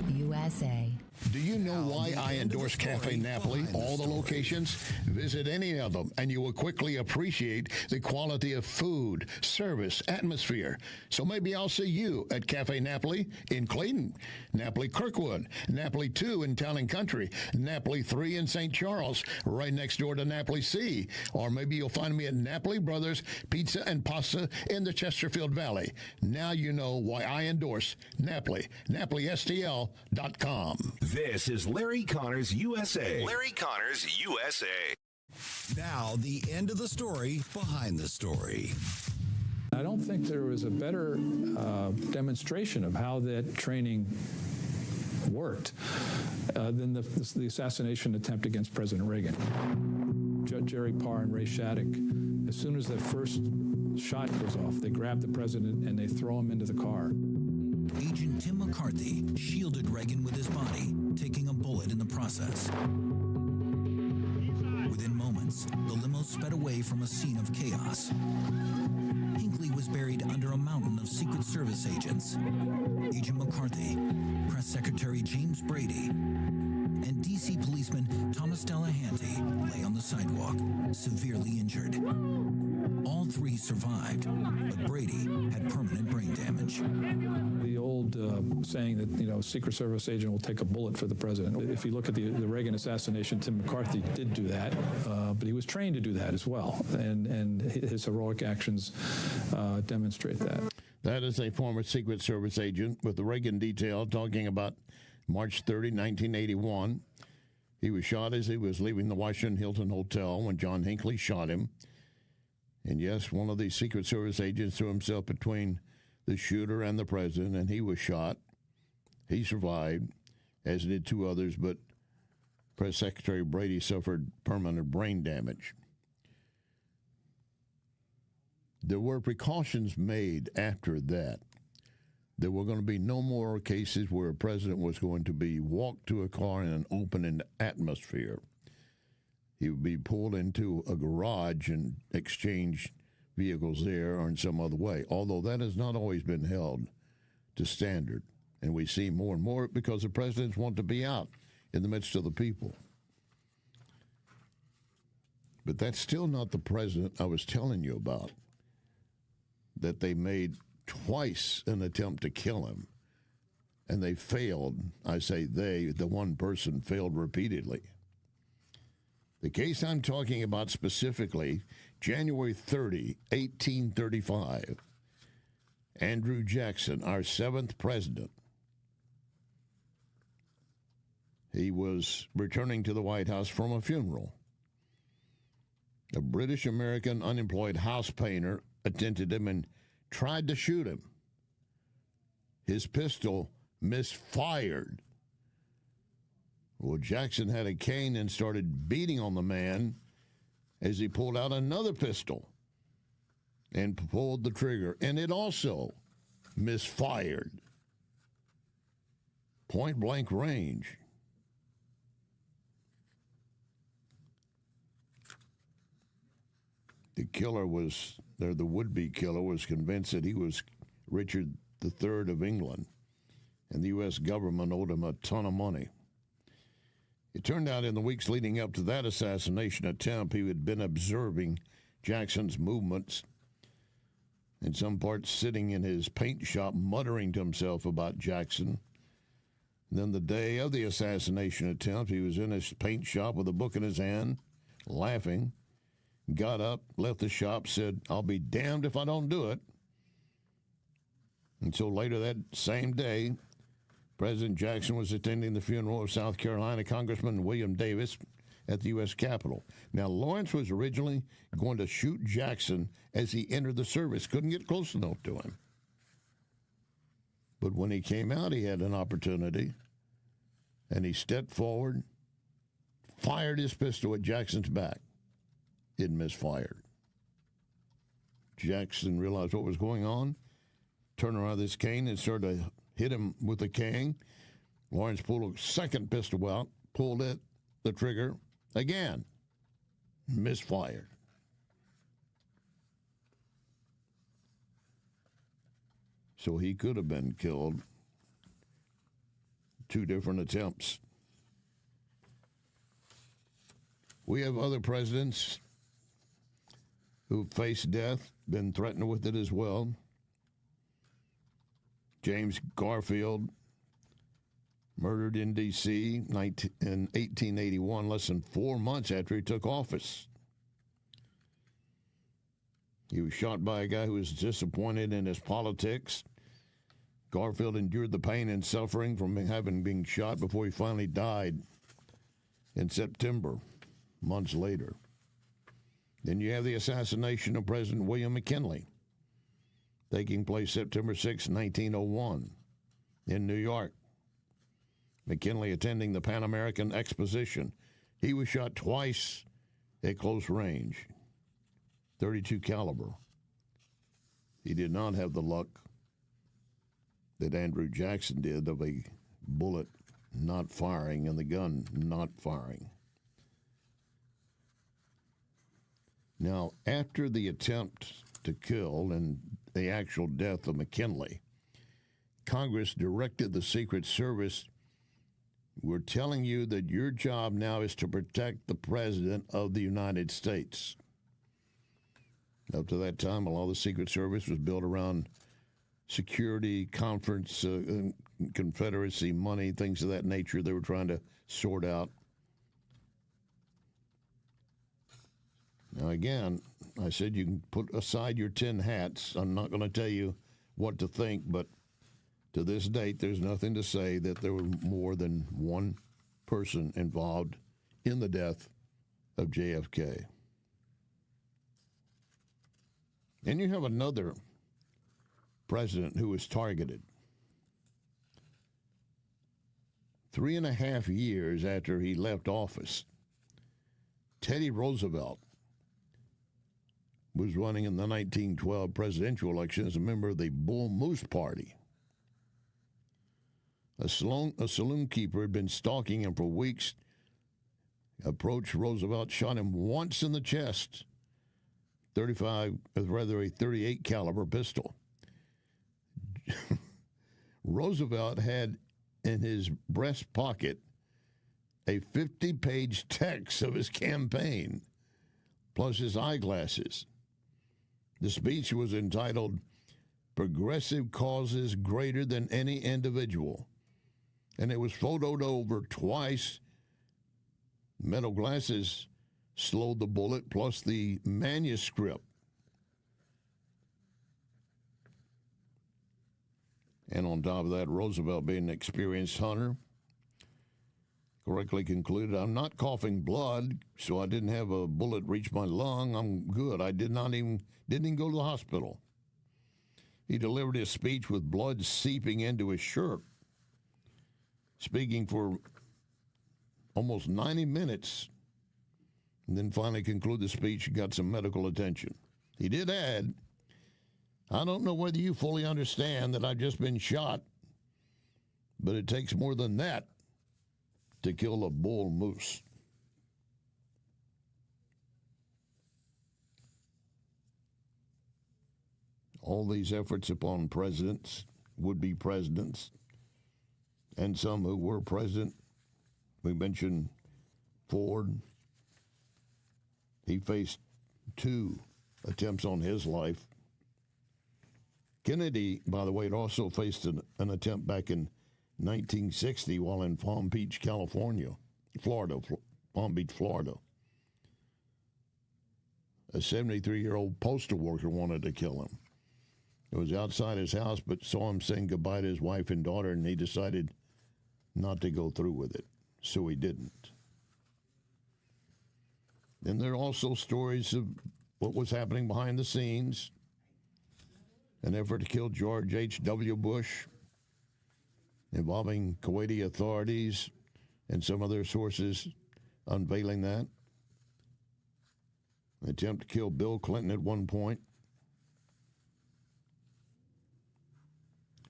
USA. Do you know why I endorse Cafe Napoli? All the locations? Visit any of them, and you will quickly appreciate the quality of food, service, atmosphere. So maybe I'll see you at Cafe Napoli in Clayton, Napoli Kirkwood, Napoli 2 in Town and Country, Napoli 3 in St. Charles, right next door to Napoli C. Or maybe you'll find me at Napoli Brothers Pizza and Pasta in the Chesterfield Valley. Now you know why I endorse Napoli, NapoliSTL.com. This is Larry Connors USA. Larry Connors USA. Now, the end of the story behind the story. I don't think there was a better demonstration of how that training worked than the assassination attempt against President Reagan. Judge Jerry Parr and Ray Shattuck, as soon as that first shot goes off, they grab the president and they throw him into the car. Agent Tim McCarthy shielded Reagan with his body, taking a bullet in the process. Within moments, the limo sped away from a scene of chaos. Hinckley was buried under a mountain of Secret Service agents. Agent McCarthy, Press Secretary James Brady, and D.C. policeman Thomas Delahanty lay on the sidewalk, severely injured. All three survived, but Brady had permanent brain damage. The old saying that, Secret Service agent will take a bullet for the president. If you look at the Reagan assassination, Tim McCarthy did do that, but he was trained to do that as well, and his heroic actions demonstrate that. That is a former Secret Service agent with the Reagan detail talking about March 30, 1981. He was shot as he was leaving the Washington Hilton Hotel when John Hinckley shot him. And yes, one of the Secret Service agents threw himself between the shooter and the president, and he was shot. He survived, as did two others, but Press Secretary Brady suffered permanent brain damage. There were precautions made after that. There were going to be no more cases where a president was going to be walked to a car in an open atmosphere. He would be pulled into a garage and exchange vehicles there or in some other way, although that has not always been held to standard. And we see more and more because the presidents want to be out in the midst of the people. But that's still not the president I was telling you about, that they made twice an attempt to kill him, and they failed. I say they, the one person failed repeatedly. The case I'm talking about specifically, January 30, 1835, Andrew Jackson, our seventh president, he was returning to the White House from a funeral. A British-American unemployed house painter attended him and tried to shoot him. His pistol misfired. Well, Jackson had a cane and started beating on the man as he pulled out another pistol and pulled the trigger, and it also misfired. Point-blank range. The killer was, the would-be killer was convinced that he was Richard III of England, and the U.S. government owed him a ton of money. It turned out in the weeks leading up to that assassination attempt, he had been observing Jackson's movements, in some parts sitting in his paint shop muttering to himself about Jackson. And then the day of the assassination attempt, he was in his paint shop with a book in his hand, laughing, got up, left the shop, said, "I'll be damned if I don't do it." And so later that same day, President Jackson was attending the funeral of South Carolina Congressman William Davis at the U.S. Capitol. Now, Lawrence was originally going to shoot Jackson as he entered the service. Couldn't get close enough to him. But when he came out, he had an opportunity, and he stepped forward, fired his pistol at Jackson's back. It misfired. Jackson realized what was going on, turned around his cane and started to hit him with the cane. Lawrence pulled a second pistol out, pulled it, the trigger, again, misfired. So he could have been killed. Two different attempts. We have other presidents who faced death, been threatened with it as well. James Garfield, murdered in D.C. in 1881, less than 4 months after he took office. He was shot by a guy who was disappointed in his politics. Garfield endured the pain and suffering from having been shot before he finally died in September, months later. Then you have the assassination of President William McKinley, taking place September 6, 1901, in New York. McKinley attending the Pan American Exposition. He was shot twice at close range, .32 caliber. He did not have the luck that Andrew Jackson did of a bullet not firing and the gun not firing. Now, after the attempt to kill and the actual death of McKinley, Congress directed the Secret Service, "We're telling you that your job now is to protect the President of the United States." Up to that time, a lot of the Secret Service was built around security, conference, Confederacy money, things of that nature they were trying to sort out. Now, again, I said you can put aside your tin hats. I'm not going to tell you what to think, but to this date, there's nothing to say that there was more than one person involved in the death of JFK. And you have another president who was targeted. 3.5 years after he left office, Teddy Roosevelt was running in the 1912 presidential election as a member of the Bull Moose Party. A saloon keeper had been stalking him for weeks, approached Roosevelt, shot him once in the chest, a 38 caliber pistol. Roosevelt had in his breast pocket a 50-page text of his campaign, plus his eyeglasses. The speech was entitled, "Progressive Causes Greater Than Any Individual," and it was photoed over twice. Metal glasses slowed the bullet, plus the manuscript. And on top of that, Roosevelt, being an experienced hunter, correctly concluded, "I'm not coughing blood, so I didn't have a bullet reach my lung. I'm good. I didn't even go to the hospital." He delivered his speech with blood seeping into his shirt, speaking for almost 90 minutes, and then finally concluded the speech and got some medical attention. He did add, "I don't know whether you fully understand that I've just been shot, but it takes more than that to kill a bull moose." All these efforts upon presidents, would-be presidents, and some who were president. We mentioned Ford. He faced 2 attempts on his life. Kennedy, by the way, had also faced an attempt back in 1960 while in Palm Beach, California, Palm Beach, Florida. A 73-year-old postal worker wanted to kill him. It was outside his house, but saw him saying goodbye to his wife and daughter, and he decided not to go through with it, so he didn't. And there are also stories of what was happening behind the scenes. An effort to kill George H.W. Bush, involving Kuwaiti authorities and some other sources unveiling that. An attempt to kill Bill Clinton at one point.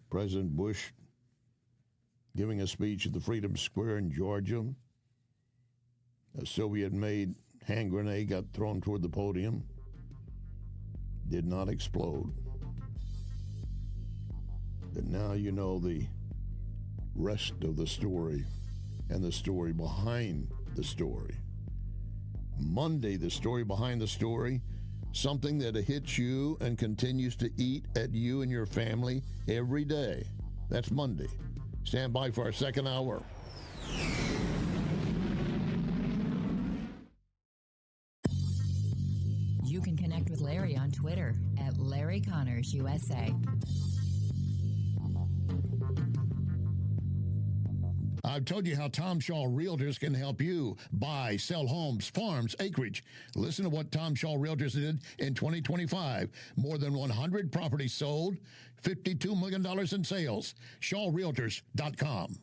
President Bush giving a speech at the Freedom Square in Georgia. A Soviet-made hand grenade got thrown toward the podium. Did not explode. But now you know the rest of the story and the story behind the story. Monday, the story behind the story, something that hits you and continues to eat at you and your family every day. That's Monday. Stand by for our second hour. You can connect with Larry on Twitter at Larry Connors USA. I've told you how Tom Shaw Realtors can help you buy, sell homes, farms, acreage. Listen to what Tom Shaw Realtors did in 2025. More than 100 properties sold, $52 million in sales. ShawRealtors.com.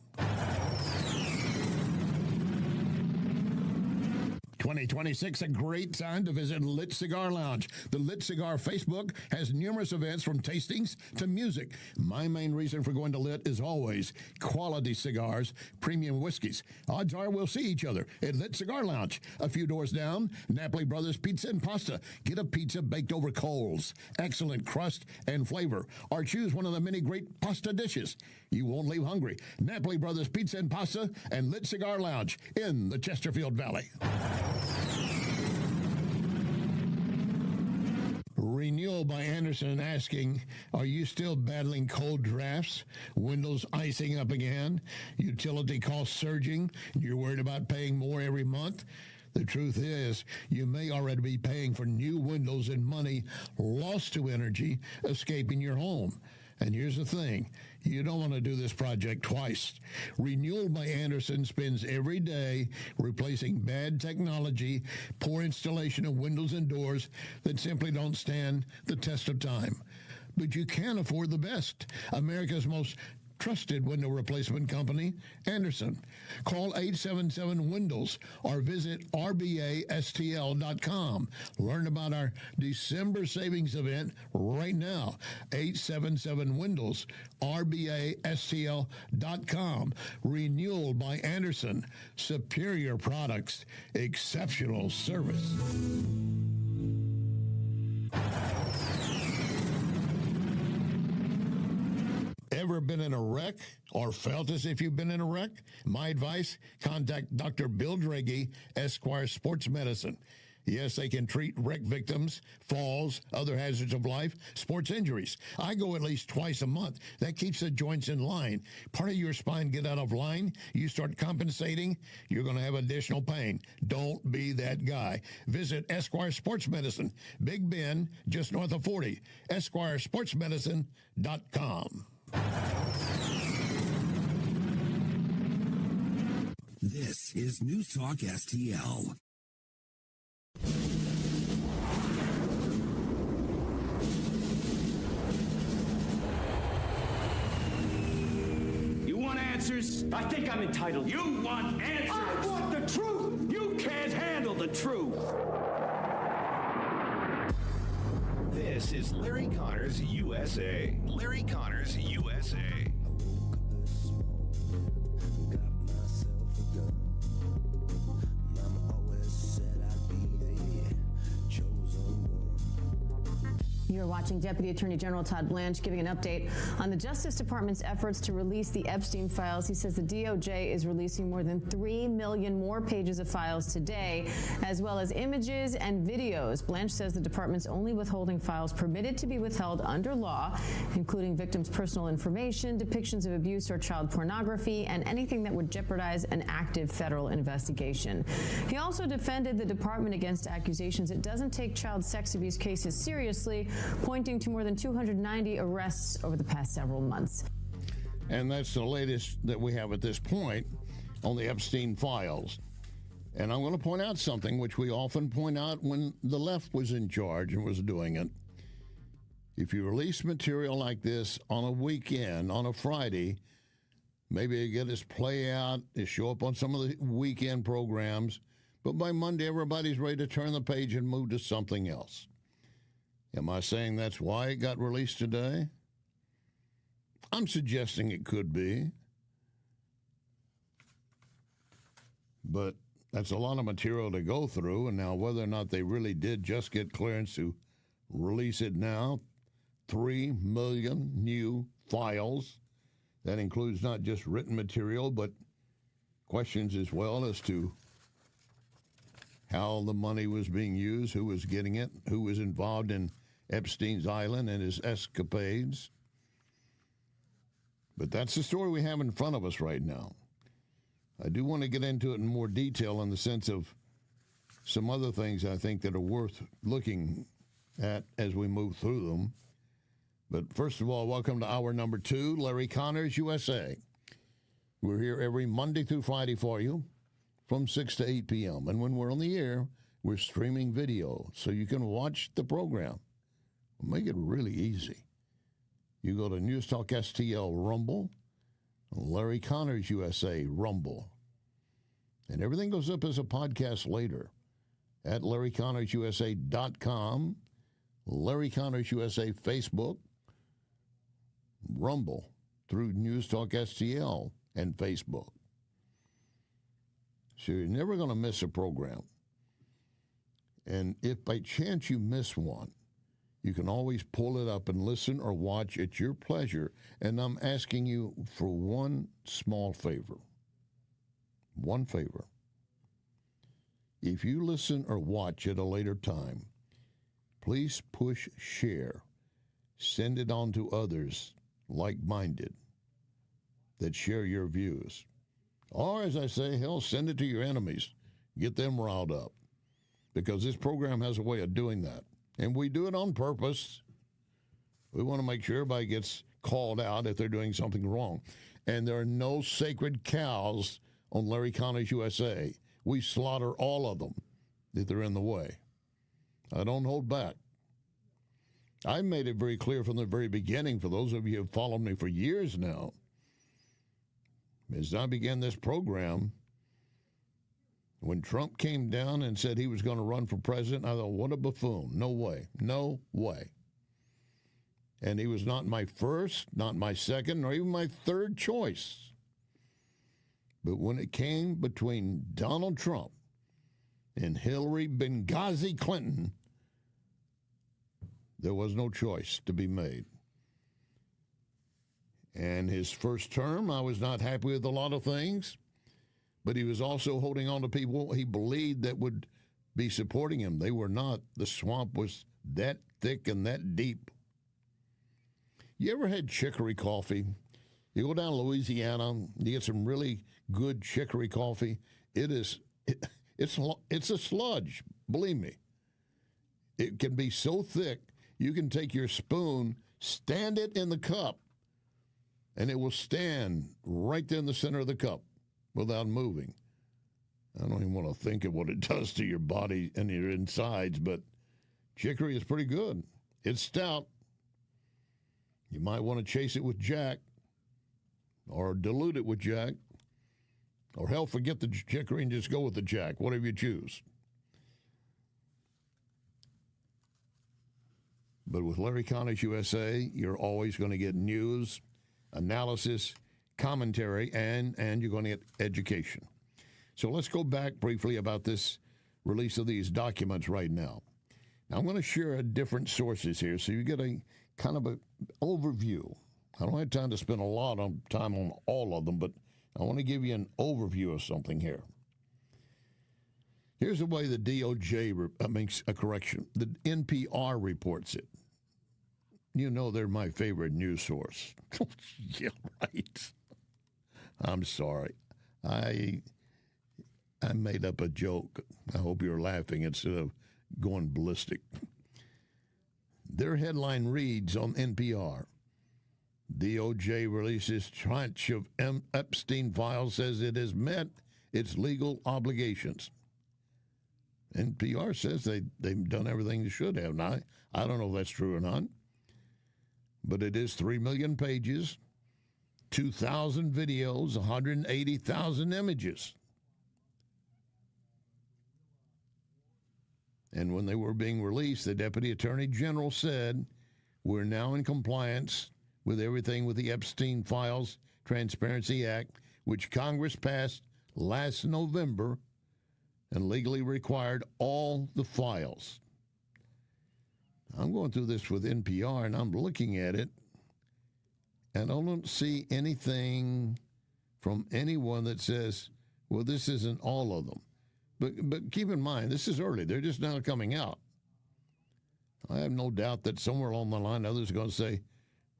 2026, a great time to visit Lit Cigar Lounge. The Lit Cigar Facebook has numerous events from tastings to music. My main reason for going to Lit is always quality cigars, premium whiskeys. Odds are we'll see each other at Lit Cigar Lounge. A few doors down, Napoli Brothers Pizza and Pasta. Get a pizza baked over coals. Excellent crust and flavor. Or choose one of the many great pasta dishes. You won't leave hungry. Napoli Brothers Pizza and Pasta and Lit Cigar Lounge in the Chesterfield Valley. Renewal by Anderson asking, are you still battling cold drafts? Windows icing up again? Utility costs surging? You're worried about paying more every month? The truth is, you may already be paying for new windows and money lost to energy escaping your home. And here's the thing, you don't want to do this project twice. Renewal by Andersen spends every day replacing bad technology, poor installation of windows and doors that simply don't stand the test of time. But you can afford the best, America's most trusted window replacement company, Andersen. Call 877-WINDOWS or visit rbastl.com. Learn about our December savings event right now. 877-WINDOWS, rbastl.com. Renewal by Andersen. Superior products, exceptional service. Ever been in a wreck or felt as if you've been in a wreck? My advice, contact Dr. Bill Draghi, Esquire Sports Medicine. Yes, they can treat wreck victims, falls, other hazards of life, sports injuries. I go at least twice a month. That keeps the joints in line. Part of your spine get out of line, you start compensating, you're going to have additional pain. Don't be that guy. Visit Esquire Sports Medicine, Big Bend, just north of 40. EsquireSportsMedicine.com. This is News Talk STL. You want answers? I think I'm entitled. You want answers? I want the truth. You can't handle the truth. This is Larry Connors USA. Larry Connors USA. You're watching Deputy Attorney General Todd Blanche giving an update on the Justice Department's efforts to release the Epstein files. He says the DOJ is releasing more than 3 million more pages of files today, as well as images and videos. Blanche says the department's only withholding files permitted to be withheld under law, including victims' personal information, depictions of abuse or child pornography, and anything that would jeopardize an active federal investigation. He also defended the department against accusations it doesn't take child sex abuse cases seriously, pointing to more than 290 arrests over the past several months. And that's the latest that we have at this point on the Epstein files. And I'm going to point out something which we often point out when the left was in charge and was doing it. If you release material like this on a weekend, on a Friday, maybe you get this play out, it show up on some of the weekend programs, but by Monday everybody's ready to turn the page and move to something else. Am I saying that's why it got released today? I'm suggesting it could be. But that's a lot of material to go through, and now whether or not they really did just get clearance to release it now, 3 million new files. That includes not just written material, but questions as well as to how the money was being used, who was getting it, who was involved in Epstein's Island and his escapades. But that's the story we have in front of us right now. I do want to get into it in more detail in the sense of some other things I think that are worth looking at as we move through them. But first of all, welcome to hour number 2, Larry Connors USA. We're here every Monday through Friday for you from 6 to 8 p.m. And when we're on the air, we're streaming video so you can watch the program. We'll make it really easy. You go to NewsTalkSTL Rumble, Larry Connors USA Rumble. And everything goes up as a podcast later at LarryConnorsUSA.com, Larry Connors USA Facebook, Rumble through NewsTalkSTL and Facebook. So you're never going to miss a program. And if by chance you miss one, you can always pull it up and listen or watch at your pleasure. And I'm asking you for one small favor. One favor. If you listen or watch at a later time, please push share. Send it on to others like-minded that share your views. Or, as I say, hell, send it to your enemies. Get them riled up. Because this program has a way of doing that. And we do it on purpose. We want to make sure everybody gets called out if they're doing something wrong. And there are no sacred cows on Larry Connors USA. We slaughter all of them if they're in the way. I don't hold back. I made it very clear from the very beginning, for those of you who have followed me for years now, as I began this program, when Trump came down and said he was going to run for president, I thought, what a buffoon. No way. No way. And he was not my first, not my second, or even my third choice. But when it came between Donald Trump and Hillary Benghazi Clinton, there was no choice to be made. And his first term, I was not happy with a lot of things, but he was also holding on to people he believed that would be supporting him. They were not. The swamp was that thick and that deep. You ever had chicory coffee? You go down to Louisiana, you get some really good chicory coffee. It's a sludge, believe me. It can be so thick, you can take your spoon, stand it in the cup, and it will stand right there in the center of the cup without moving. I don't even want to think of what it does to your body and your insides, but chicory is pretty good. It's stout. You might want to chase it with Jack or dilute it with Jack, or hell, forget the chicory and just go with the Jack, whatever you choose. But with Larry Connors USA, you're always going to get news, analysis, commentary, and you're going to get education. So let's go back briefly about this release of these documents right now. Now, I'm going to share different sources here so you get a kind of an overview. I don't have time to spend a lot of time on all of them, but I want to give you an overview of something here. Here's the way the DOJ makes a correction. The NPR reports it. You know they're my favorite news source. Yeah, right. I'm sorry. I made up a joke. I hope you're laughing instead of going ballistic. Their headline reads on NPR, DOJ releases tranche of Epstein files, says it has met its legal obligations. NPR says they've done everything they should have. Now, I don't know if that's true or not, but it is 3 million pages, 2,000 videos, 180,000 images. And when they were being released, the Deputy Attorney General said, we're now in compliance with everything with the Epstein Files Transparency Act, which Congress passed last November and legally required all the files. I'm going through this with NPR, and I'm looking at it, and I don't see anything from anyone that says, well, this isn't all of them. But keep in mind, this is early. They're just now coming out. I have no doubt that somewhere along the line, others are going to say,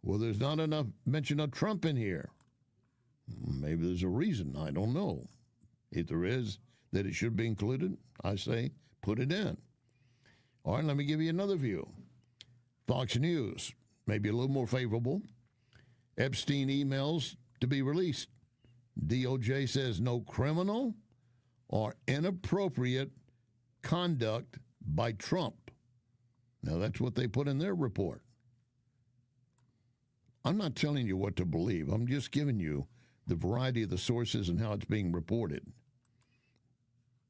well, there's not enough mention of Trump in here. Maybe there's a reason. I don't know. If there is, that it should be included, I say, put it in. All right, let me give you another view. Fox News, maybe a little more favorable. Epstein emails to be released. DOJ says no criminal or inappropriate conduct by Trump. Now, that's what they put in their report. I'm not telling you what to believe. I'm just giving you the variety of the sources and how it's being reported.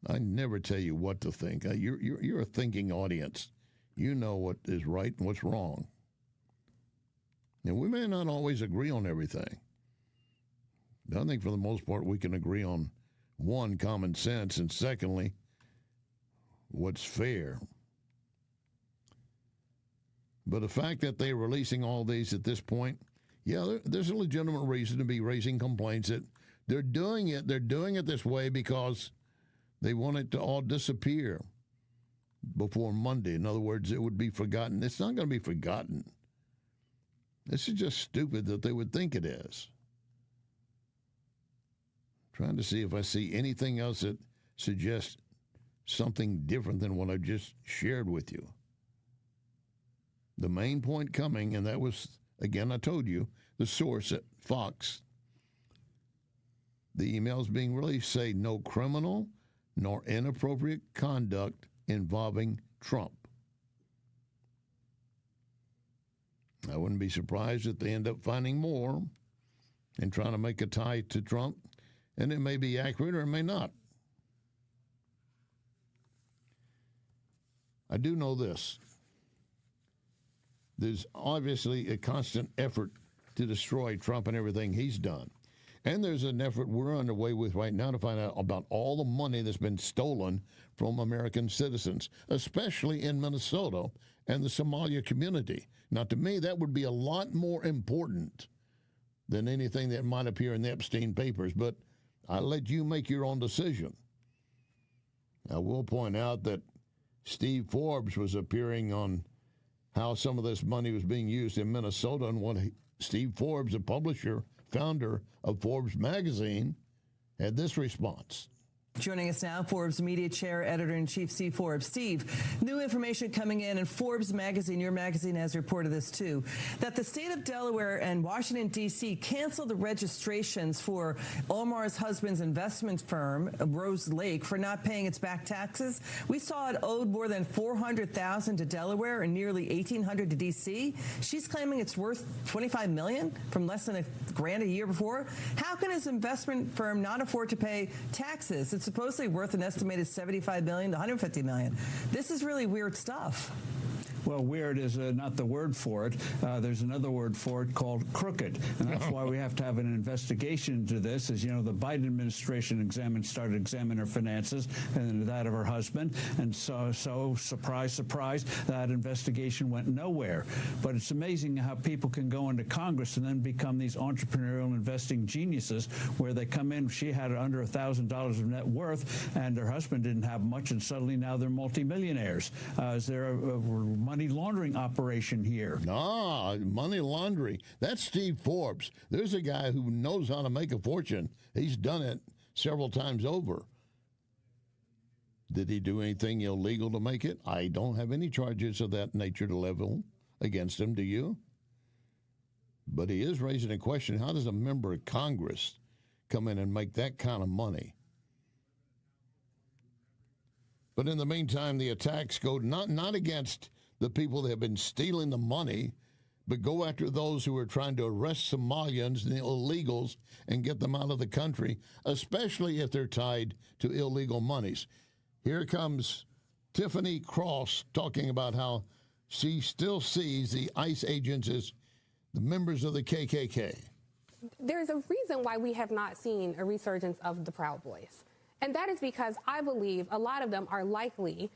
I never tell you what to think. You're a thinking audience. You know what is right and what's wrong. And we may not always agree on everything. I think for the most part we can agree on, one, common sense, and secondly, what's fair. But the fact that they're releasing all these at this point, yeah, there's a legitimate reason to be raising complaints that they're doing it this way because they want it to all disappear before Monday. In other words, it would be forgotten. It's not going to be forgotten. This is just stupid that they would think it is. Trying to see if I see anything else that suggests something different than what I just shared with you. The main point coming, and that was Again, I told you, the source at Fox. The emails being released say no criminal nor inappropriate conduct involving Trump. I wouldn't be surprised if they end up finding more and trying to make a tie to Trump, and it may be accurate or it may not. I do know this. There's obviously a constant effort to destroy Trump and everything he's done. And there's an effort we're underway with right now to find out about all the money that's been stolen from American citizens, especially in Minnesota and the Somalia community. Now, to me, that would be a lot more important than anything that might appear in the Epstein papers, but I'll let you make your own decision. I will point out that Steve Forbes was appearing on how some of this money was being used in Minnesota, and Steve Forbes, the publisher, founder of Forbes magazine, had this response. Joining us now, Forbes Media Chair, Editor-in-Chief Steve Forbes. Steve, new information coming in, and Forbes magazine, your magazine has reported this too, that the state of Delaware and Washington, D.C. canceled the registrations for Omar's husband's investment firm, Rose Lake, for not paying its back taxes. We saw it owed more than $400,000 to Delaware and nearly $1,800 to D.C. She's claiming it's worth $25 million from less than $1,000 a year before. How can his investment firm not afford to pay taxes? It's supposedly worth an estimated $75 million to $150 million. This is really weird stuff. Well, weird is not the word for it. There's another word for it called crooked. And that's why we have to have an investigation into this. As you know, the Biden administration started examining her finances and that of her husband. And so surprise, surprise, that investigation went nowhere. But it's amazing how people can go into Congress and then become these entrepreneurial investing geniuses where they come in. She had under $1,000 of net worth and her husband didn't have much, and suddenly now they're multimillionaires. Is there a money laundering operation here? Ah, money laundering. That's Steve Forbes. There's a guy who knows how to make a fortune. He's done it several times over. Did he do anything illegal to make it? I don't have any charges of that nature to level against him, do you? But he is raising a question, how does a member of Congress come in and make that kind of money? But in the meantime, the attacks go not against the people that have been stealing the money, but go after those who are trying to arrest Somalians and the illegals and get them out of the country, especially if they're tied to illegal monies. Here comes Tiffany Cross talking about how she still sees the ICE agents as the members of the KKK. There's a reason why we have not seen a resurgence of the Proud Boys. And that is because I believe a lot of them are likely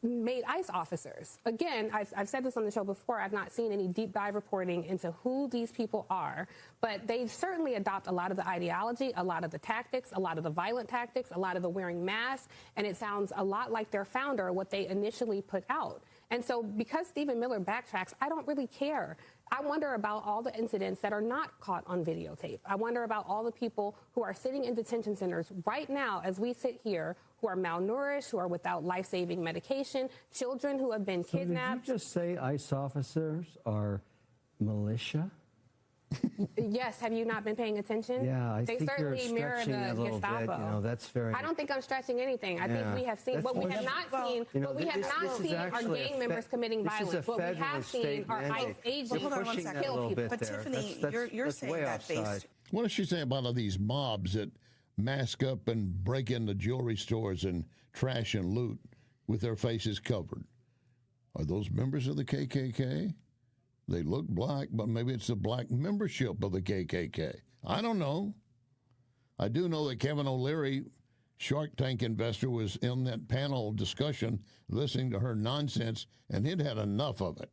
made ICE officers. Again, I've said this on the show before, I've not seen any deep dive reporting into who these people are, but they certainly adopt a lot of the ideology, a lot of the tactics, a lot of the violent tactics, a lot of the wearing masks, and it sounds a lot like their founder, what they initially put out. And so because Stephen Miller backtracks, I don't really care. I wonder about all the incidents that are not caught on videotape. I wonder about all the people who are sitting in detention centers right now as we sit here, who are malnourished, who are without life-saving medication, children who have been kidnapped. Did you just say ICE officers are militia? Yes, have you not been paying attention? Yeah, I they think certainly you're mirror stretching the a little Gestapo. bit. You know, that's very. I don't think I'm stretching anything. I think we have seen what we have not seen. What we have not seen are gang members committing violence. What we have seen are ICE agents kill people. But Tiffany, you're saying that based. What does she say about all these mobs that mask up and break into jewelry stores and trash and loot with their faces covered? Are those members of the KKK? They look black, but maybe it's the black membership of the KKK. I don't know. I do know that Kevin O'Leary, Shark Tank investor, was in that panel discussion listening to her nonsense, and he'd had enough of it.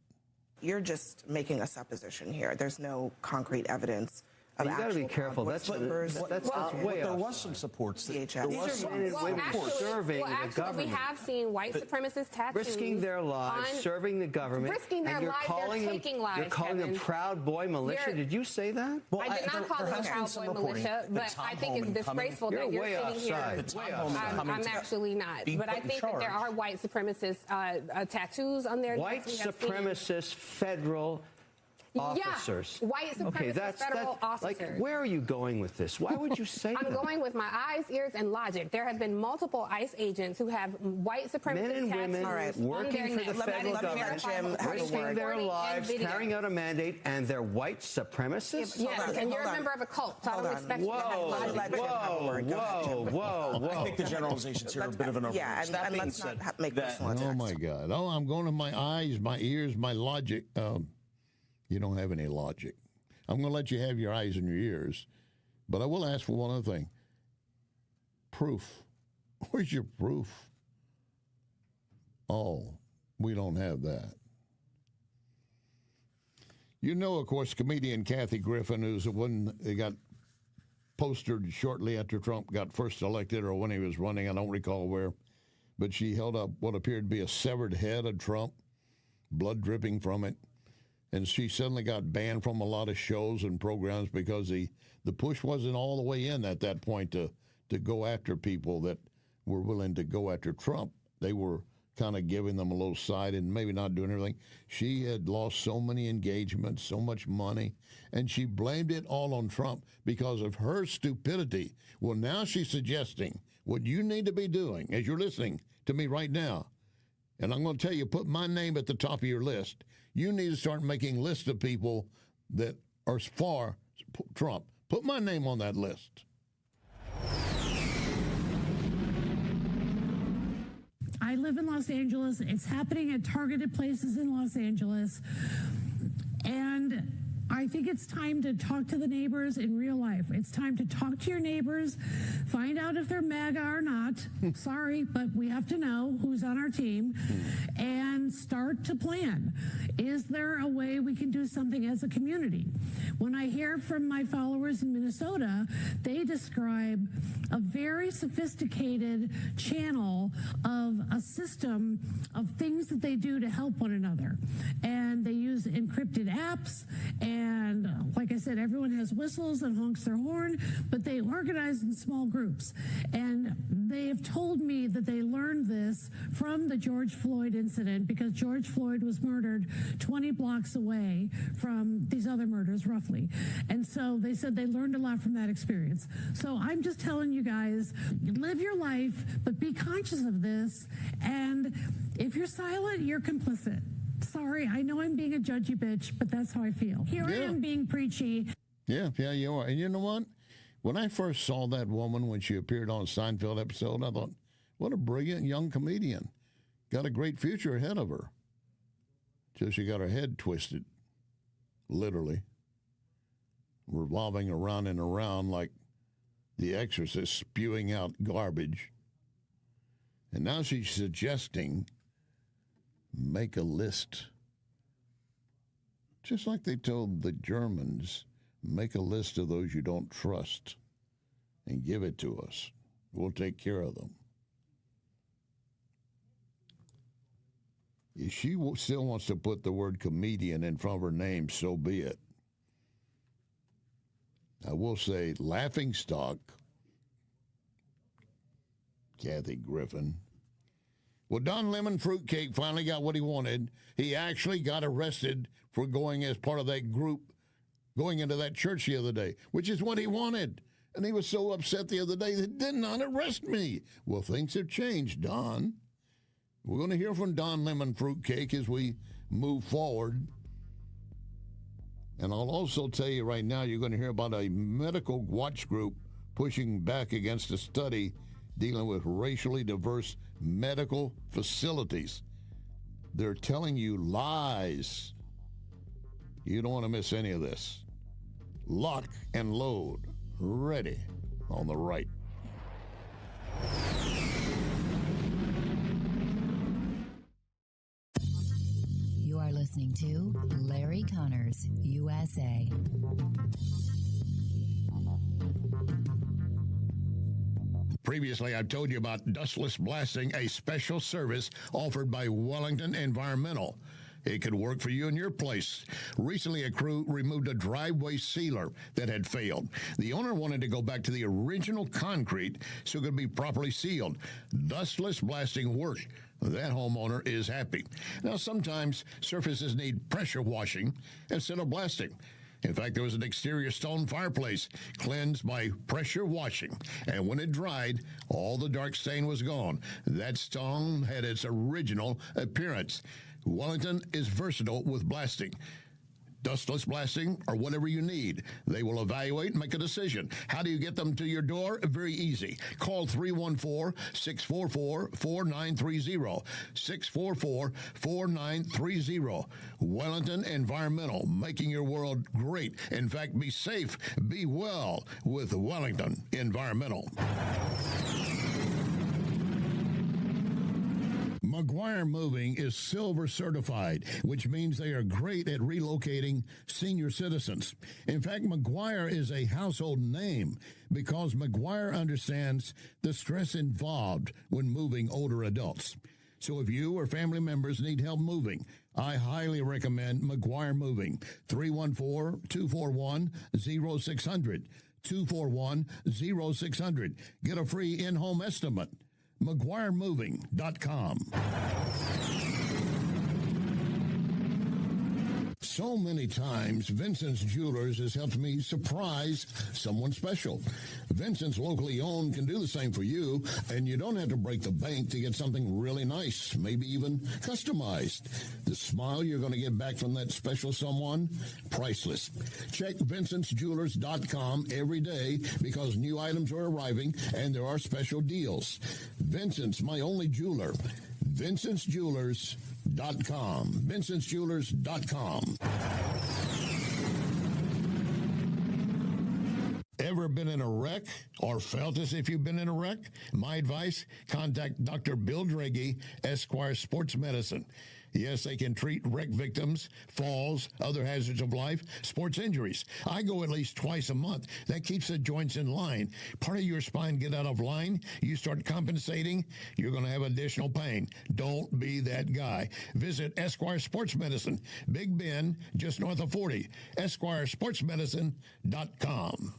You're just making a supposition here. There's no concrete evidence. You got to be careful. That's way there was some supports. There was some men and women serving the government. We have seen white supremacist tattoos. Risking their lives, serving the government. Risking their lives, they're taking lives, You're calling them Proud Boy militia. Did you say that? Well, I did not call them Proud Boy militia, but I think it's disgraceful that you're sitting here. I'm actually not. But I think that there are white supremacist tattoos on their white supremacist federal officers. Yeah, white supremacist federal officers. Like, where are you going with this? Why would you say that? I'm going with my eyes, ears, and logic. There have been multiple ICE agents who have white supremacist men and women working for the federal government, risking their lives, carrying out a mandate, and they're white supremacists? Yes, and you're a member of a cult, so I don't expect you to have logic. Whoa. I think the generalizations here are a bit of an overreach. Yeah, and let's not make personal attacks. Oh, my God. Oh, I'm going to my eyes, my ears, my logic. You don't have any logic. I'm going to let you have your eyes and your ears, but I will ask for one other thing. Proof. Where's your proof? Oh, we don't have that. You know, of course, comedian Kathy Griffin, who's the one that got postered shortly after Trump got first elected or when he was running, I don't recall where, but she held up what appeared to be a severed head of Trump, blood dripping from it. And she suddenly got banned from a lot of shows and programs because the push wasn't all the way in at that point to go after people that were willing to go after Trump. They were kind of giving them a little side and maybe not doing everything. She had lost so many engagements, so much money, and she blamed it all on Trump because of her stupidity. Well, now she's suggesting what you need to be doing as you're listening to me right now. And I'm going to tell you, put my name at the top of your list. You need to start making lists of people that are for Trump. Put my name on that list. I live in Los Angeles. It's happening at targeted places in Los Angeles. And I think it's time to talk to the neighbors in real life. It's time to talk to your neighbors, find out if they're MAGA or not. Sorry, but we have to know who's on our team and start to plan. Is there a way we can do something as a community? When I hear from my followers in Minnesota, they describe a very sophisticated channel of a system of things that they do to help one another. And they use encrypted apps. And like I said, everyone has whistles and honks their horn, but they organize in small groups. And they have told me that they learned this from the George Floyd incident because George Floyd was murdered 20 blocks away from these other murders, roughly. And so they said they learned a lot from that experience. So I'm just telling you guys, live your life, but be conscious of this. And if you're silent, you're complicit. Sorry, I know I'm being a judgy bitch, but that's how I feel. Here I am being preachy. Yeah, you are. And you know what? When I first saw that woman when she appeared on a Seinfeld episode, I thought, what a brilliant young comedian. Got a great future ahead of her. Till she got her head twisted, literally, revolving around and around like the Exorcist, spewing out garbage. And now she's suggesting make a list. Just like they told the Germans, make a list of those you don't trust and give it to us. We'll take care of them. If she still wants to put the word comedian in front of her name, so be it. I will say, laughingstock, Kathy Griffin. Well, Don Lemon Fruitcake finally got what he wanted. He actually got arrested for going as part of that group, going into that church the other day, which is what he wanted. And he was so upset the other day that did not arrest me. Well, things have changed, Don. We're going to hear from Don Lemon Fruitcake as we move forward. And I'll also tell you right now, you're going to hear about a medical watch group pushing back against a study dealing with racially diverse medical facilities. They're telling you lies. You don't want to miss any of this. Lock and load. Ready on the right. You are listening to Larry Connors, USA. Previously, I've told you about dustless blasting, a special service offered by Wellington Environmental. It could work for you in your place. Recently, a crew removed a driveway sealer that had failed. The owner wanted to go back to the original concrete so it could be properly sealed. Dustless blasting worked. That homeowner is happy. Now, sometimes surfaces need pressure washing instead of blasting. In fact, there was an exterior stone fireplace cleansed by pressure washing, and when it dried, all the dark stain was gone. That stone had its original appearance. Wellington is versatile with blasting. Dustless blasting, or whatever you need. They will evaluate and make a decision. How do you get them to your door? Very easy. Call 314-644-4930. 644-4930. Wellington Environmental, making your world great. In fact, be safe, be well with Wellington Environmental. McGuire Moving is silver certified, which means they are great at relocating senior citizens. In fact, McGuire is a household name because McGuire understands the stress involved when moving older adults. So if you or family members need help moving, I highly recommend McGuire Moving. 314-241-0600. 241-0600. Get a free in-home estimate. McGuireMoving.com. So many times, Vincent's Jewelers has helped me surprise someone special. Vincent's locally owned can do the same for you, and you don't have to break the bank to get something really nice, maybe even customized. The smile you're going to get back from that special someone, priceless. Check Vincent'sJewelers.com every day because new items are arriving and there are special deals. Vincent's, my only jeweler. Vincent'sJewelers.com. Vincent'sJewelers.com. Ever been in a wreck or felt as if you've been in a wreck? My advice, contact Dr. Bill Draghi, Esquire Sports Medicine. Yes, they can treat wreck victims, falls, other hazards of life, sports injuries. I go at least twice a month. That keeps the joints in line. Part of your spine get out of line, you start compensating, you're going to have additional pain. Don't be that guy. Visit Esquire Sports Medicine, Big Bend, just north of 40. EsquireSportsMedicine.com.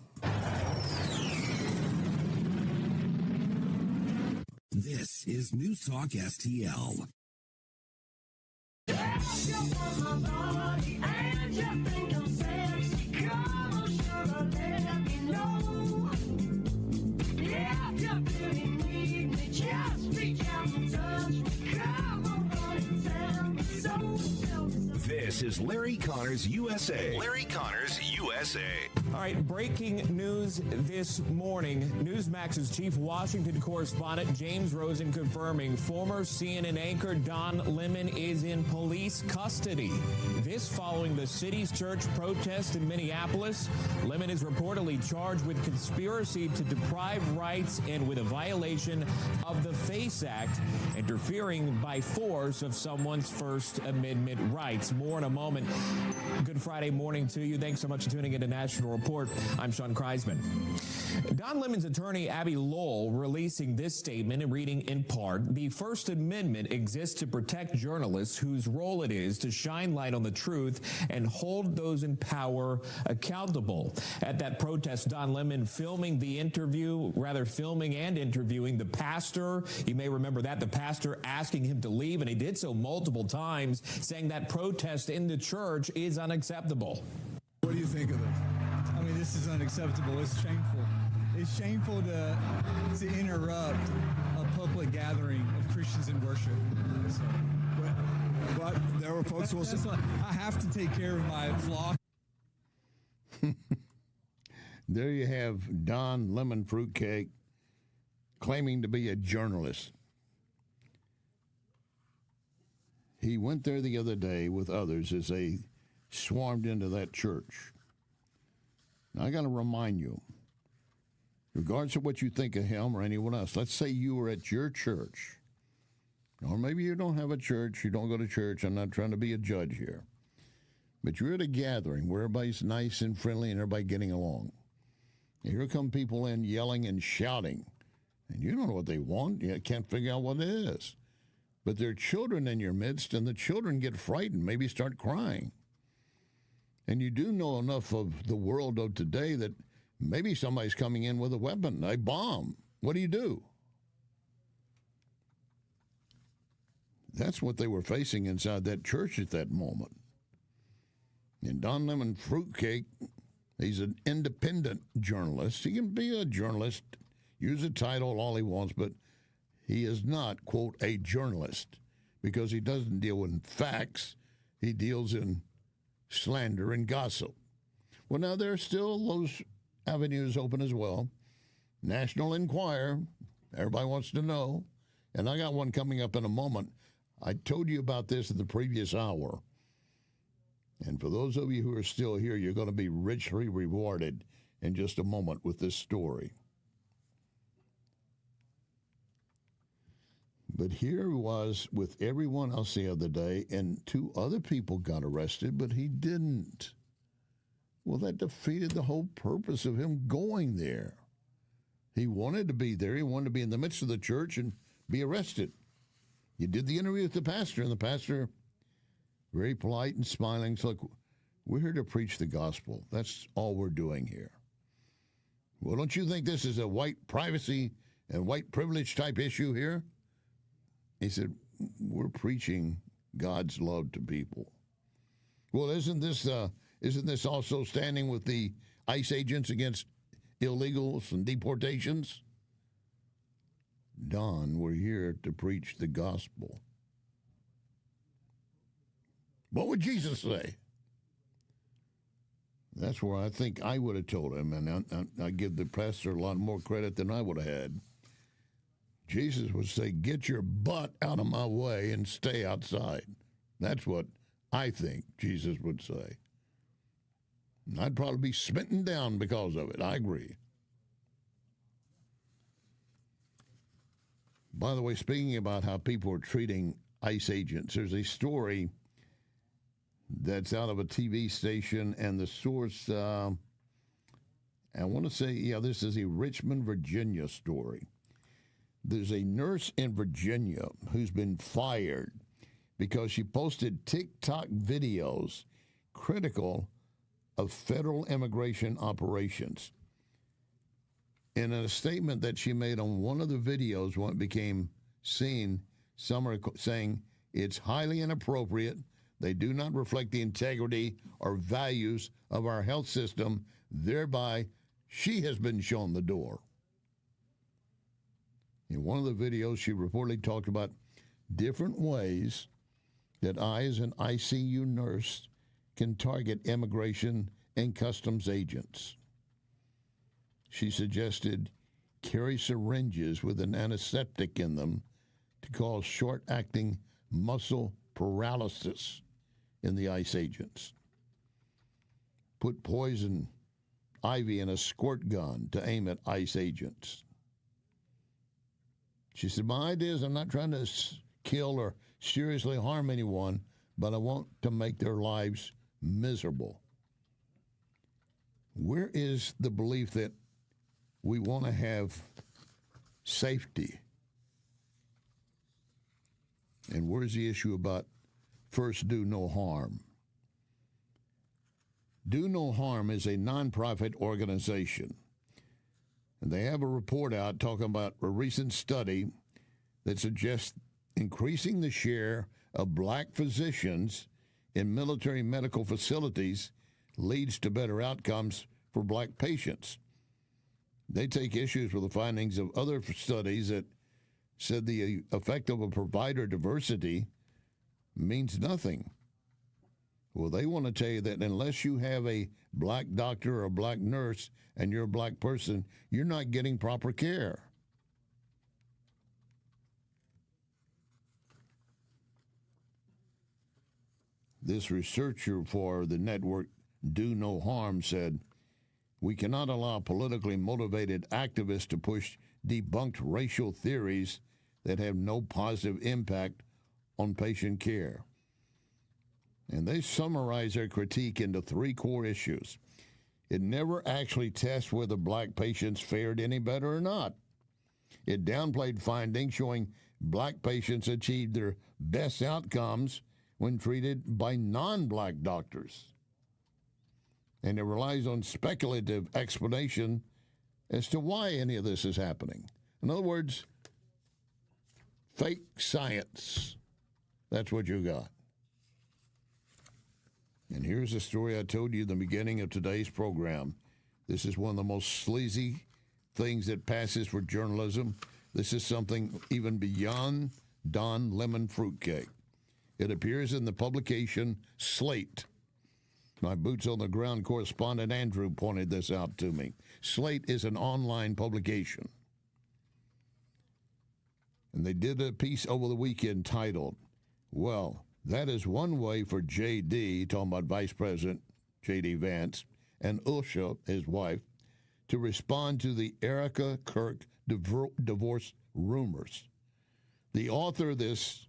This is News Talk STL. This is Larry Connors USA. Larry Connors USA. All right, breaking news this morning. Newsmax's chief Washington correspondent James Rosen confirming former CNN anchor Don Lemon is in police custody. This following the city's church protest in Minneapolis. Lemon is reportedly charged with conspiracy to deprive rights and with a violation of the FACE Act, interfering by force of someone's First Amendment rights. More in a moment. Good Friday morning to you. Thanks so much for tuning into National Report. I'm Sean Kreisman. Don Lemon's attorney, Abby Lowell, releasing this statement and reading in part, the First Amendment exists to protect journalists whose role it is to shine light on the truth and hold those in power accountable. At that protest, Don Lemon filming and interviewing the pastor. You may remember that, the pastor asking him to leave, and he did so multiple times, saying that protest in the church is unacceptable. What do you think of this? I mean, this is unacceptable. It's shameful. It's shameful to interrupt a public gathering of Christians in worship. So, but there were folks who will say, I have to take care of my flock. There you have Don Lemon Fruitcake claiming to be a journalist. He went there the other day with others as they swarmed into that church. Now, I got to remind you, regardless of what you think of him or anyone else, let's say you were at your church, or maybe you don't have a church, you don't go to church, I'm not trying to be a judge here, but you're at a gathering where everybody's nice and friendly and everybody getting along. And here come people in yelling and shouting, and you don't know what they want, you can't figure out what it is. But there are children in your midst, and the children get frightened, maybe start crying. And you do know enough of the world of today that maybe somebody's coming in with a weapon, a bomb. What do? That's what they were facing inside that church at that moment. And Don Lemon Fruitcake, he's an independent journalist. He can be a journalist, use a title all he wants, but he is not, quote, a journalist, because he doesn't deal in facts. He deals in slander and gossip. Well, now there are still those avenues open as well. National Enquirer, everybody wants to know. And I got one coming up in a moment. I told you about this in the previous hour. And for those of you who are still here, you're going to be richly rewarded in just a moment with this story. But here he was with everyone else the other day, and 2 other people got arrested, but he didn't. Well, that defeated the whole purpose of him going there. He wanted to be there. He wanted to be in the midst of the church and be arrested. You did the interview with the pastor, and the pastor, very polite and smiling, said, look, we're here to preach the gospel. That's all we're doing here. Well, don't you think this is a white privacy and white privilege type issue here? He said, we're preaching God's love to people. Well, isn't this also standing with the ICE agents against illegals and deportations? Don, we're here to preach the gospel. What would Jesus say? That's where I think I would have told him, and I give the pastor a lot more credit than I would have had. Jesus would say, get your butt out of my way and stay outside. That's what I think Jesus would say. And I'd probably be smitten down because of it. I agree. By the way, speaking about how people are treating ICE agents, there's a story that's out of a TV station, and the source, I want to say, this is a Richmond, Virginia story. There's a nurse in Virginia who's been fired because she posted TikTok videos critical of federal immigration operations. In a statement that she made on one of the videos when it became seen, some are saying it's highly inappropriate. They do not reflect the integrity or values of our health system. Thereby, she has been shown the door. In one of the videos, she reportedly talked about different ways that I, as an ICU nurse, can target immigration and customs agents. She suggested carry syringes with an anesthetic in them to cause short-acting muscle paralysis in the ICE agents. Put poison ivy in a squirt gun to aim at ICE agents. She said, my idea is I'm not trying to kill or seriously harm anyone, but I want to make their lives miserable. Where is the belief that we want to have safety? And where's the issue about first do no harm? Do No Harm is a nonprofit organization. And they have a report out talking about a recent study that suggests increasing the share of black physicians in military medical facilities leads to better outcomes for black patients. They take issues with the findings of other studies that said the effect of a provider diversity means nothing. Well, they want to tell you that unless you have a black doctor or a black nurse and you're a black person, you're not getting proper care. This researcher for the network Do No Harm said, we cannot allow politically motivated activists to push debunked racial theories that have no positive impact on patient care. And they summarize their critique into 3 core issues. It never actually tests whether black patients fared any better or not. It downplayed findings showing Black patients achieved their best outcomes when treated by non-black doctors. And it relies on speculative explanation as to why any of this is happening. In other words, fake science. That's what you got. And here's the story I told you at the beginning of today's program. This is one of the most sleazy things that passes for journalism. This is something even beyond Don Lemon fruitcake. It appears in the publication Slate. My boots-on-the-ground correspondent Andrew pointed this out to me. Slate is an online publication. And they did a piece over the weekend titled, well, that is one way for J.D., talking about Vice President J.D. Vance, and Usha, his wife, to respond to the Erica Kirk divorce rumors. The author of this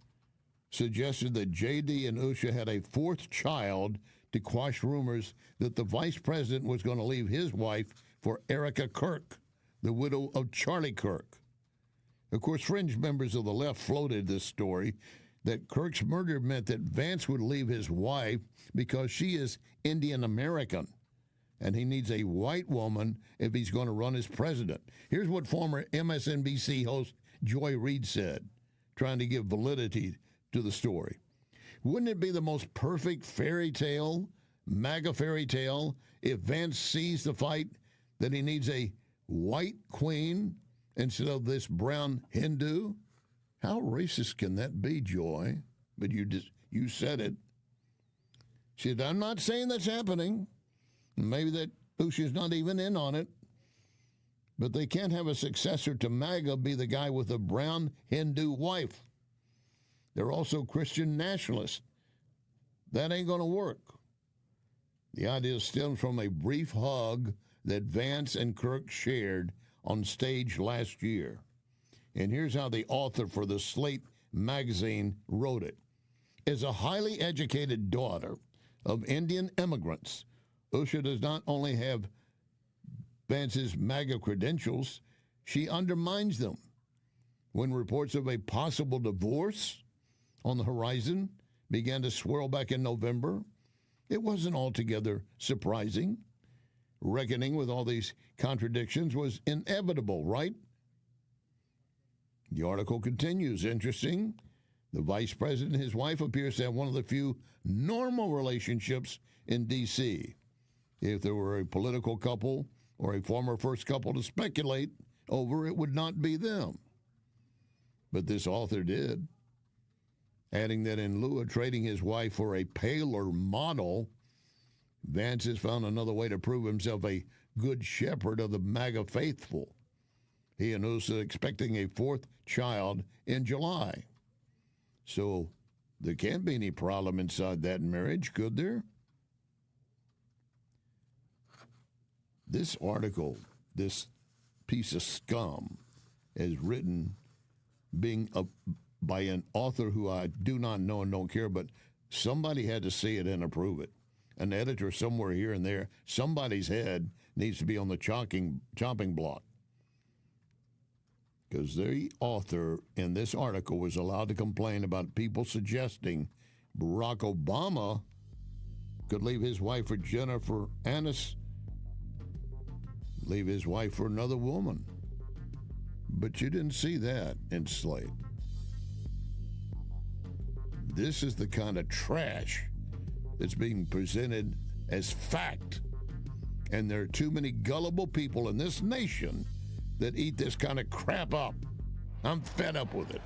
suggested that J.D. and Usha had a fourth child to quash rumors that the vice president was going to leave his wife for Erica Kirk, the widow of Charlie Kirk. Of course, fringe members of the left floated this story that Kirk's murder meant that Vance would leave his wife because she is Indian American, and he needs a white woman if he's going to run as president. Here's what former MSNBC host Joy Reid said, trying to give validity to the story. Wouldn't it be the most perfect fairy tale, MAGA fairy tale, if Vance sees the fight that he needs a white queen instead of this brown Hindu? How racist can that be, Joy? But you said it. She said, I'm not saying that's happening. Maybe that Usha's not even in on it. But they can't have a successor to MAGA be the guy with a brown Hindu wife. They're also Christian nationalists. That ain't going to work. The idea stems from a brief hug that Vance and Kirk shared on stage last year. And here's how the author for the Slate magazine wrote it. As a highly educated daughter of Indian immigrants, Usha does not only have Vance's MAGA credentials, she undermines them. When reports of a possible divorce on the horizon began to swirl back in November, it wasn't altogether surprising. Reckoning with all these contradictions was inevitable, right? The article continues. Interesting. The vice president and his wife appears to have one of the few normal relationships in D.C. If there were a political couple or a former first couple to speculate over, it would not be them. But this author did, adding that in lieu of trading his wife for a paler model, Vance has found another way to prove himself a good shepherd of the MAGA faithful. He and Usha are expecting a fourth child in July. So there can't be any problem inside that marriage, could there? This article, this piece of scum, is written by an author who I do not know and don't care, but somebody had to see it and approve it. An editor somewhere here and there, somebody's head needs to be on the chopping block. Because the author in this article was allowed to complain about people suggesting Barack Obama could leave his wife for Jennifer Aniston, leave his wife for another woman. But you didn't see that in Slate. This is the kind of trash that's being presented as fact. And there are too many gullible people in this nation that eat this kind of crap up. I'm fed up with it.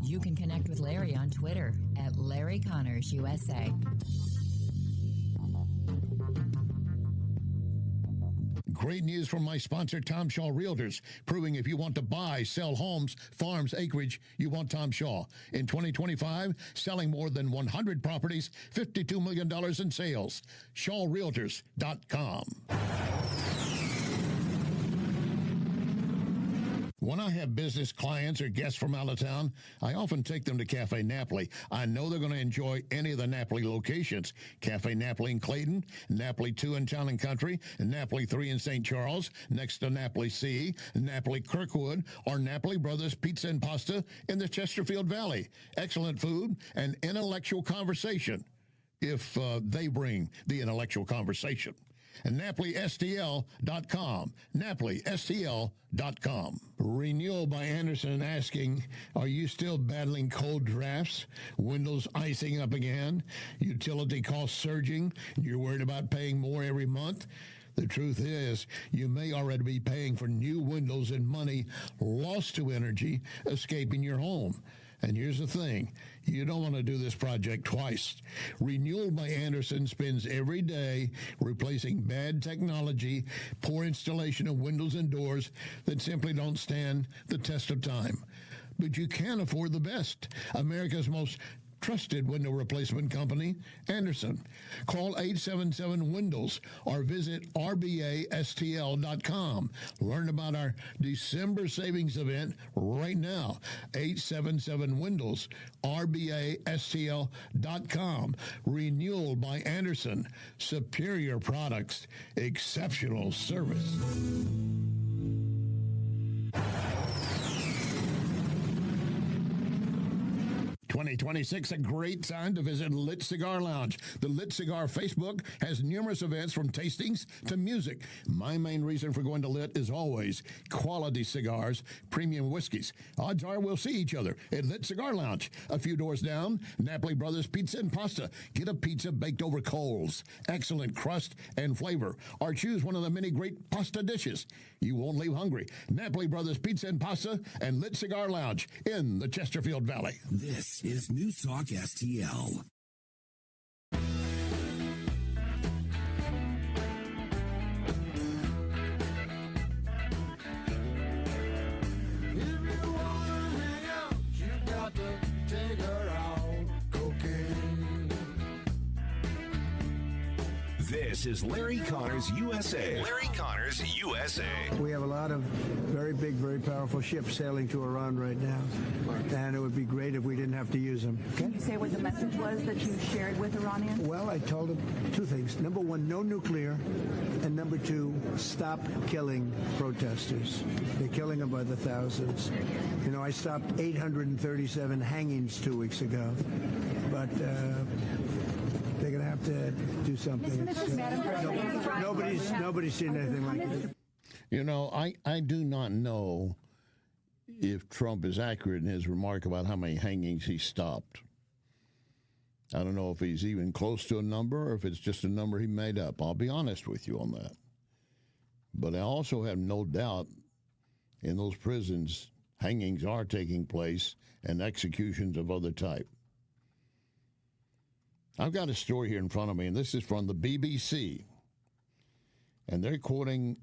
You can connect with Larry on Twitter at Larry Connors USA. Great news from my sponsor, Tom Shaw Realtors, proving if you want to buy, sell homes, farms, acreage, you want Tom Shaw. In 2025, selling more than 100 properties, $52 million in sales. ShawRealtors.com. When I have business clients or guests from out of town, I often take them to Cafe Napoli. I know they're going to enjoy any of the Napoli locations. Cafe Napoli in Clayton, Napoli 2 in Town and Country, Napoli 3 in St. Charles, next to Napoli C, Napoli Kirkwood, or Napoli Brothers Pizza and Pasta in the Chesterfield Valley. Excellent food and intellectual conversation, if they bring the intellectual conversation. And NapoliSTL.com. NapoliSTL.com. Renewal by Anderson asking, are you still battling cold drafts? Windows icing up again? Utility costs surging? You're worried about paying more every month? The truth is, you may already be paying for new windows and money lost to energy escaping your home. And here's the thing, you don't want to do this project twice. Renewal by Anderson spends every day replacing bad technology, poor installation of windows and doors that simply don't stand the test of time. But you can afford the best. America's most trusted window replacement company, Anderson. Call 877-WINDOWS or visit rbastl.com. Learn about our December savings event right now. 877-WINDOWS, rbastl.com. Renewal by Anderson. Superior products, exceptional service. 2026, a great time to visit Lit Cigar Lounge. The Lit Cigar Facebook has numerous events from tastings to music. My main reason for going to Lit is always quality cigars, premium whiskeys. Odds are we'll see each other at Lit Cigar Lounge. A few doors down, Napoli Brothers Pizza and Pasta. Get a pizza baked over coals. Excellent crust and flavor. Or choose one of the many great pasta dishes. You won't leave hungry. Napoli Brothers Pizza and Pasta and Lit Cigar Lounge in the Chesterfield Valley. This is News Talk STL. This is Larry Connors USA. Larry Connors USA. We have a lot of very big, very powerful ships sailing to Iran right now, and it would be great if we didn't have to use them. Okay? Can you say what the message was that you shared with Iranians? Well, I told them two things. Number one, no nuclear, and number two, stop killing protesters. They're killing them by the thousands. You know, I stopped 837 hangings 2 weeks ago, but they're going to have to do something. Nobody's seen anything like this. You know, I do not know if Trump is accurate in his remark about how many hangings he stopped. I don't know if he's even close to a number or if it's just a number he made up. I'll be honest with you on that. But I also have no doubt in those prisons, hangings are taking place and executions of other type. I've got a story here in front of me, and this is from the BBC. And they're quoting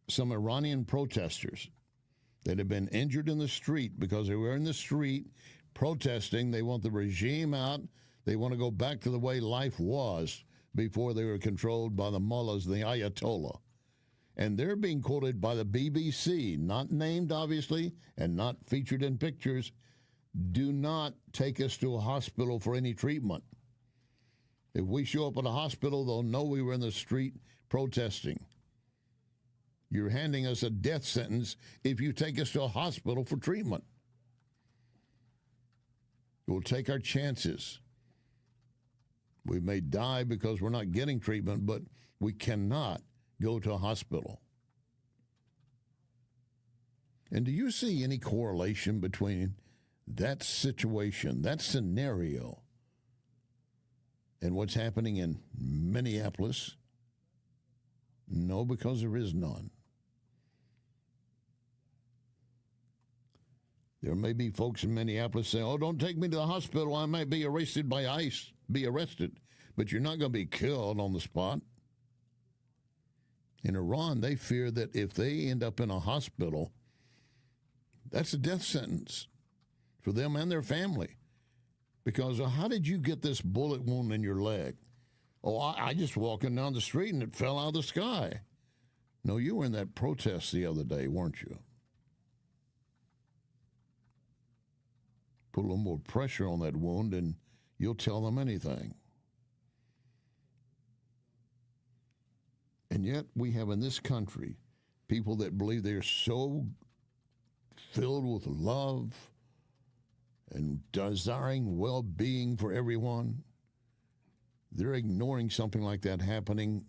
some Iranian protesters that have been injured in the street because they were in the street protesting. They want the regime out. They want to go back to the way life was before they were controlled by the mullahs, the Ayatollah. And they're being quoted by the BBC, not named, obviously, and not featured in pictures. Do not take us to a hospital for any treatment. If we show up at a hospital, they'll know we were in the street protesting. You're handing us a death sentence if you take us to a hospital for treatment. We'll take our chances. We may die because we're not getting treatment, but we cannot go to a hospital. And do you see any correlation between that situation, that scenario, and what's happening in Minneapolis? No, because there is none. There may be folks in Minneapolis saying, oh, don't take me to the hospital. I might be arrested by ICE, be arrested. But you're not going to be killed on the spot. In Iran, they fear that if they end up in a hospital, that's a death sentence for them and their family. Because how did you get this bullet wound in your leg? Oh, I just walking down the street and it fell out of the sky. No, you were in that protest the other day, weren't you? put a little more pressure on that wound, and you'll tell them anything. And yet we have in this country people that believe they're so filled with love and desiring well-being for everyone. They're ignoring something like that happening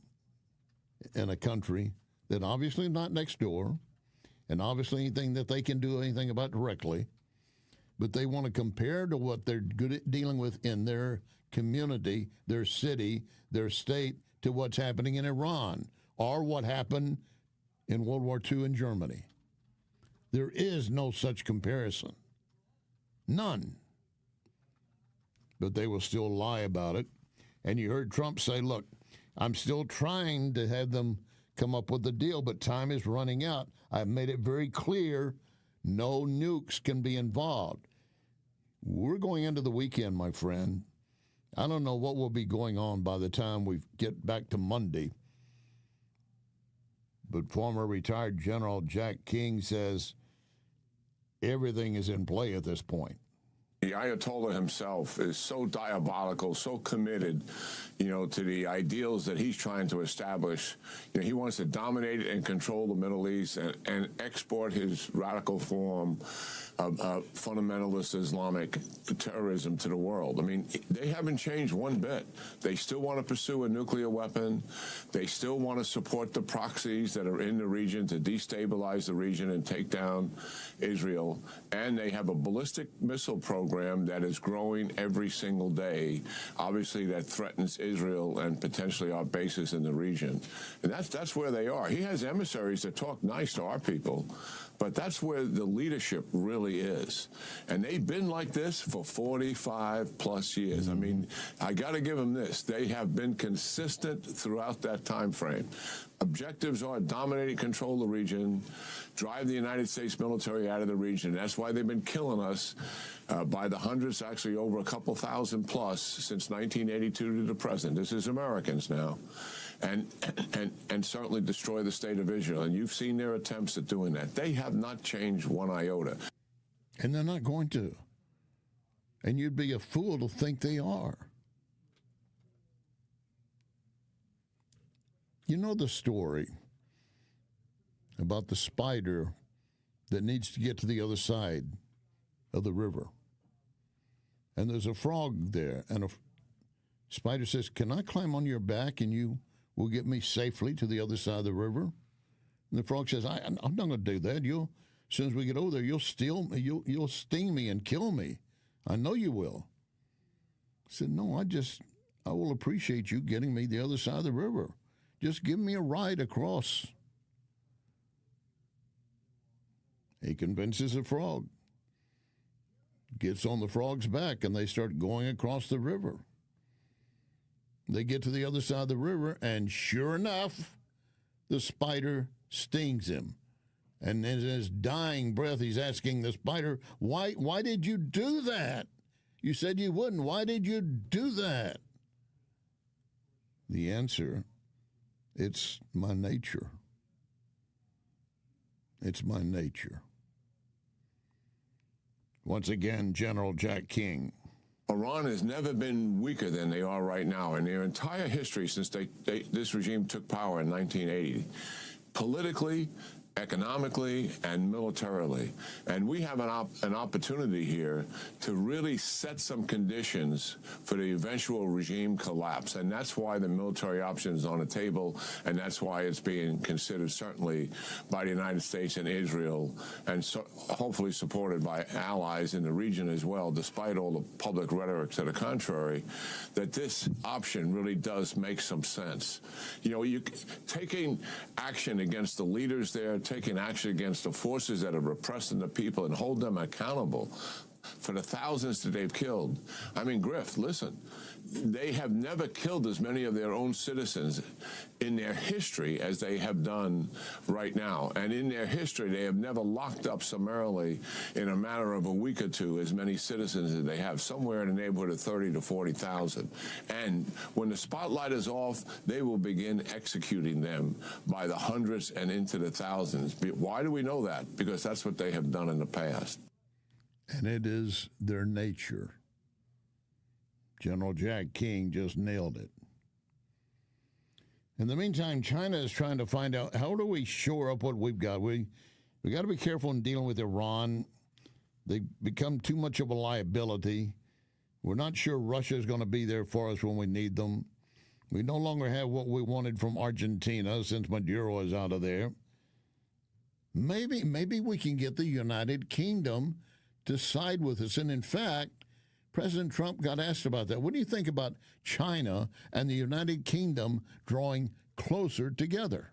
in a country that obviously not next door, and obviously anything that they can do anything about directly, but they want to compare to what they're good at dealing with in their community, their city, their state, to what's happening in Iran or what happened in World War II in Germany. There is no such comparison. None. But they will still lie about it. And you heard Trump say, look, I'm still trying to have them come up with a deal, but time is running out. I've made it very clear no nukes can be involved. We're going into the weekend, my friend. I don't know what will be going on by the time we get back to Monday. But former retired General Jack King says everything is in play at this point. The Ayatollah himself is so diabolical, so committed, to the ideals that he's trying to establish. He wants to dominate and control the Middle East and export his radical form of fundamentalist Islamic terrorism to the world. I mean, they haven't changed one bit. They still want to pursue a nuclear weapon. They still want to support the proxies that are in the region to destabilize the region and take down Israel. And they have a ballistic missile program that is growing every single day. Obviously, that threatens Israel and potentially our bases in the region. And that's where they are. He has emissaries that talk nice to our people, but that's where the leadership really is. And they've been like this for 45 plus years. I mean, I got to give them this. They have been consistent throughout that time frame. Objectives are dominate, control the region, drive the United States military out of the region. That's why they've been killing us by the hundreds, actually over a couple thousand plus since 1982 to the present. This is Americans now. And certainly destroy the state of Israel. And you've seen their attempts at doing that. They have not changed one iota. And they're not going to. And you'd be a fool to think they are. You know the story about the spider that needs to get to the other side of the river. And there's a frog there. And a spider says, can I climb on your back and you will get me safely to the other side of the river? And the frog says, I'm not going to do that. As soon as we get over there, you'll sting me and kill me. I know you will. I said, no, I will appreciate you getting me the other side of the river. Just give me a ride across. He convinces the frog, gets on the frog's back, and they start going across the river. They get to the other side of the river, and sure enough, the spider stings him. And in his dying breath, he's asking the spider, why did you do that? You said you wouldn't. Why did you do that? The answer, it's my nature. It's my nature. Once again, General Jack King. Iran has never been weaker than they are right now in their entire history since this regime took power in 1980. Politically, economically, and militarily. And we have an opportunity here to really set some conditions for the eventual regime collapse. And that's why the military option is on the table, and that's why it's being considered certainly by the United States and Israel, and hopefully supported by allies in the region as well, despite all the public rhetoric to the contrary, that this option really does make some sense. Taking action against the leaders there, taking action against the forces that are repressing the people and hold them accountable for the thousands that they've killed. I mean, Griff, listen, they have never killed as many of their own citizens in their history as they have done right now. And in their history, they have never locked up summarily in a matter of a week or two as many citizens as they have, somewhere in the neighborhood of 30 to 40,000. And when the spotlight is off, they will begin executing them by the hundreds and into the thousands. Why do we know that? Because that's what they have done in the past. and it is their nature. General Jack King just nailed it. In the meantime, China is trying to find out, how do we shore up what we've got? We got to be careful in dealing with Iran. They become too much of a liability. We're not sure Russia is going to be there for us when we need them. We no longer have what we wanted from Argentina since Maduro is out of there. Maybe we can get the United Kingdom to side with us. And in fact, President Trump got asked about that. What do you think about China and the United Kingdom drawing closer together?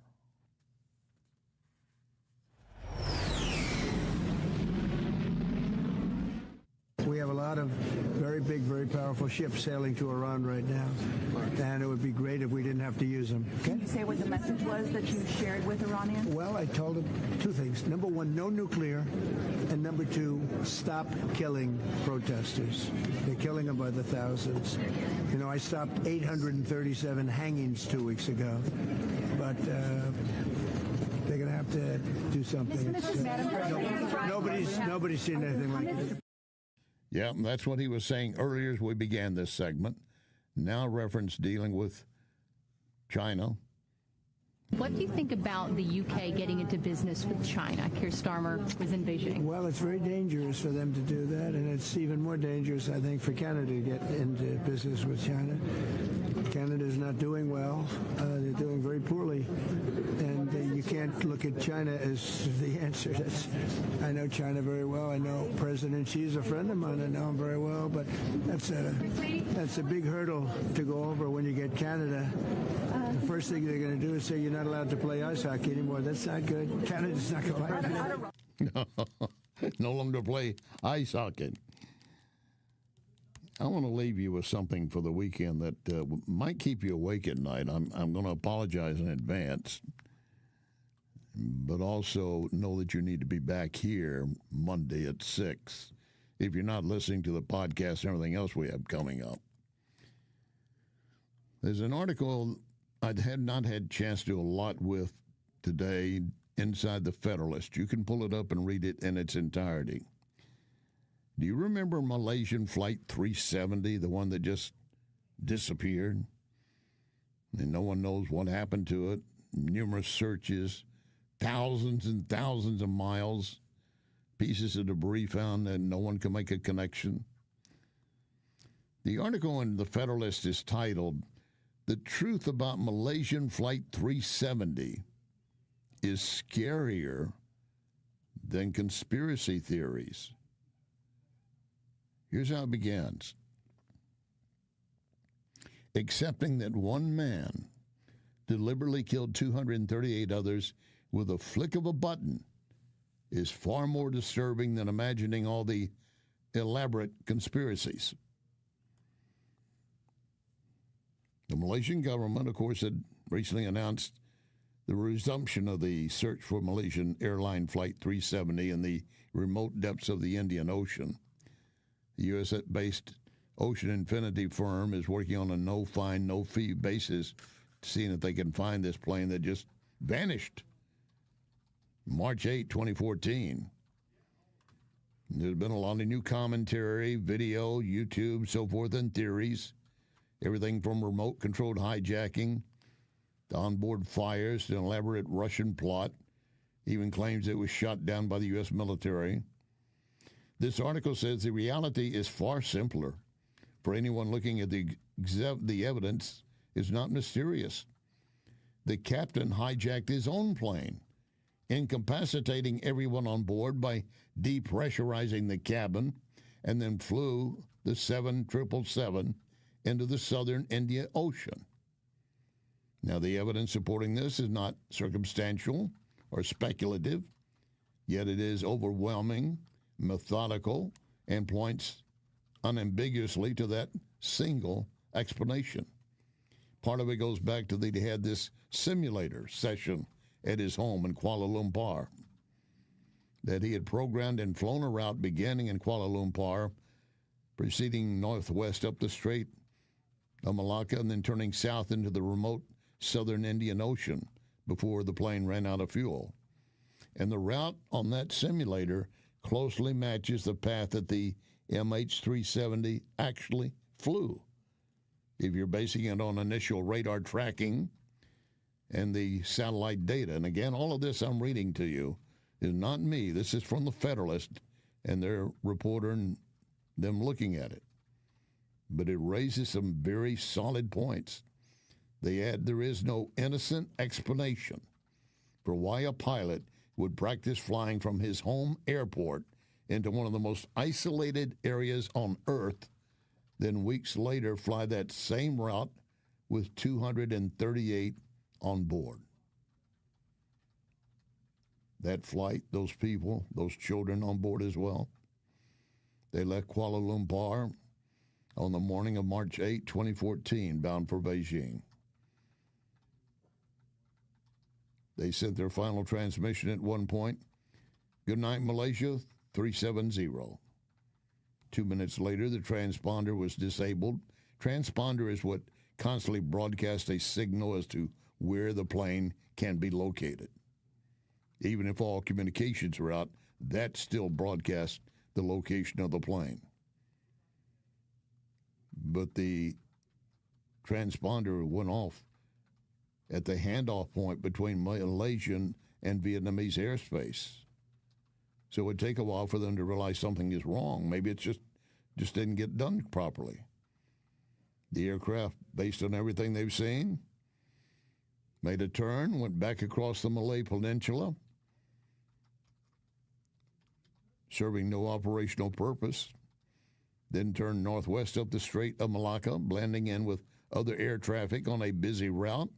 We have a lot of very big, very powerful ships sailing to Iran right now, and it would be great if we didn't have to use them. Can you say what the message was that you shared with Iranians? Well, I told them two things. Number one, no nuclear, and number two, stop killing protesters. They're killing them by the thousands. You know, I stopped 837 hangings 2 weeks ago, but they're going to have to do something. Nobody's seen anything like this. Yeah, that's what he was saying earlier as we began this segment. Now reference dealing with China. What do you think about the UK getting into business with China? Keir Starmer was in Beijing. Well, it's very dangerous for them to do that, and it's even more dangerous, I think, for Canada to get into business with China. Canada is not doing well. They're doing very poorly, and you can't look at China as the answer. I know China very well. I know President Xi's a friend of mine. I know him very well, but that's a big hurdle to go over when you get Canada. The first thing they're going to do is say you're not allowed to play ice hockey anymore. That's not good. Canada's not going to like it. No longer play ice hockey. I want to leave you with something for the weekend that might keep you awake at night. I'm going to apologize in advance, but also know that you need to be back here Monday at 6 if you're not listening to the podcast and everything else we have coming up. There's an article I had not had a chance to do a lot with today inside the Federalist. You can pull it up and read it in its entirety. Do you remember Malaysian Flight 370, the one that just disappeared? And no one knows what happened to it. Numerous searches, thousands and thousands of miles, pieces of debris found, and no one can make a connection. The article in the Federalist is titled, "The Truth About Malaysian Flight 370 is Scarier Than Conspiracy Theories." Here's how it begins. Accepting that one man deliberately killed 238 others with a flick of a button is far more disturbing than imagining all the elaborate conspiracies. The Malaysian government, of course, had recently announced the resumption of the search for Malaysian airline Flight 370 in the remote depths of the Indian Ocean. The U.S.-based Ocean Infinity firm is working on a no-fine, no-fee basis, seeing if they can find this plane that just vanished March 8, 2014. There's been a lot of new commentary, video, YouTube, so forth, and theories. Everything from remote-controlled hijacking to onboard fires to an elaborate Russian plot. Even claims it was shot down by the U.S. military. This article says the reality is far simpler. For anyone looking at the evidence, it's not mysterious. The captain hijacked his own plane, incapacitating everyone on board by depressurizing the cabin, and then flew the 777 into the southern Indian Ocean. Now, the evidence supporting this is not circumstantial or speculative, yet it is overwhelming, methodical, and points unambiguously to that single explanation. Part of it goes back to that he had this simulator session at his home in Kuala Lumpur, that he had programmed and flown a route beginning in Kuala Lumpur, proceeding northwest up the Strait of Malacca, and then turning south into the remote southern Indian Ocean before the plane ran out of fuel. And the route on that simulator closely matches the path that the MH370 actually flew. If you're basing it on initial radar tracking and the satellite data. And again, all of this I'm reading to you is not me. This is from the Federalist and their reporter and them looking at it. But it raises some very solid points. They add there is no innocent explanation for why a pilot would practice flying from his home airport into one of the most isolated areas on Earth, then weeks later fly that same route with 238 on board. That flight, those people, those children on board as well, they left Kuala Lumpur on the morning of March 8, 2014, bound for Beijing. They sent their final transmission at one point. Good night, Malaysia, 370. 2 minutes later, the transponder was disabled. Transponder is what constantly broadcasts a signal as to where the plane can be located. Even if all communications are out, that still broadcasts the location of the plane. But the transponder went off at the handoff point between Malaysian and Vietnamese airspace. So it would take a while for them to realize something is wrong. Maybe it just didn't get done properly. The aircraft, based on everything they've seen, made a turn, went back across the Malay Peninsula, serving no operational purpose, then turned northwest up the Strait of Malacca, blending in with other air traffic on a busy route.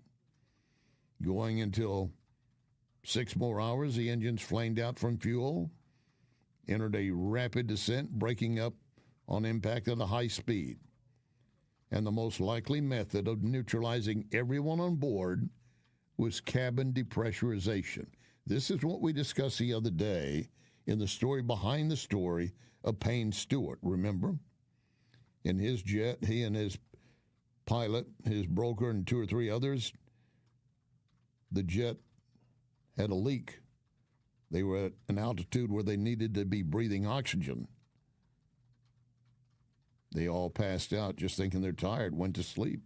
Going until 6 more hours, the engines flamed out from fuel, entered a rapid descent, breaking up on impact at a high speed. And the most likely method of neutralizing everyone on board was cabin depressurization. This is what we discussed the other day in the story behind the story of Payne Stewart, remember? In his jet, he and his pilot, his broker, and 2 or 3 others, the jet had a leak. They were at an altitude where they needed to be breathing oxygen. They all passed out just thinking they're tired, went to sleep.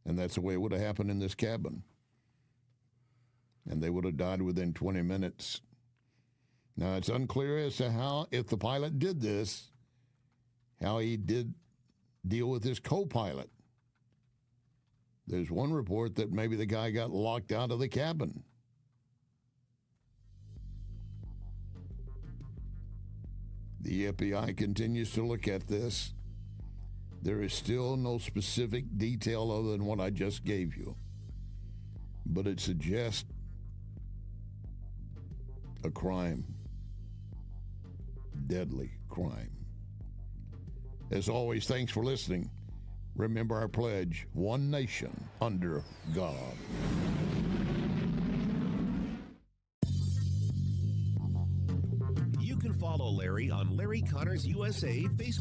And that's the way it would have happened in this cabin. And they would have died within 20 minutes. Now, it's unclear as to how, if the pilot did this, how he did deal with his co-pilot. There's one report that maybe the guy got locked out of the cabin. The FBI continues to look at this. There is still no specific detail other than what I just gave you. But it suggests a crime. Deadly crime. As always, thanks for listening. Remember our pledge, one nation under God. You can follow Larry on Larry Connors USA Facebook.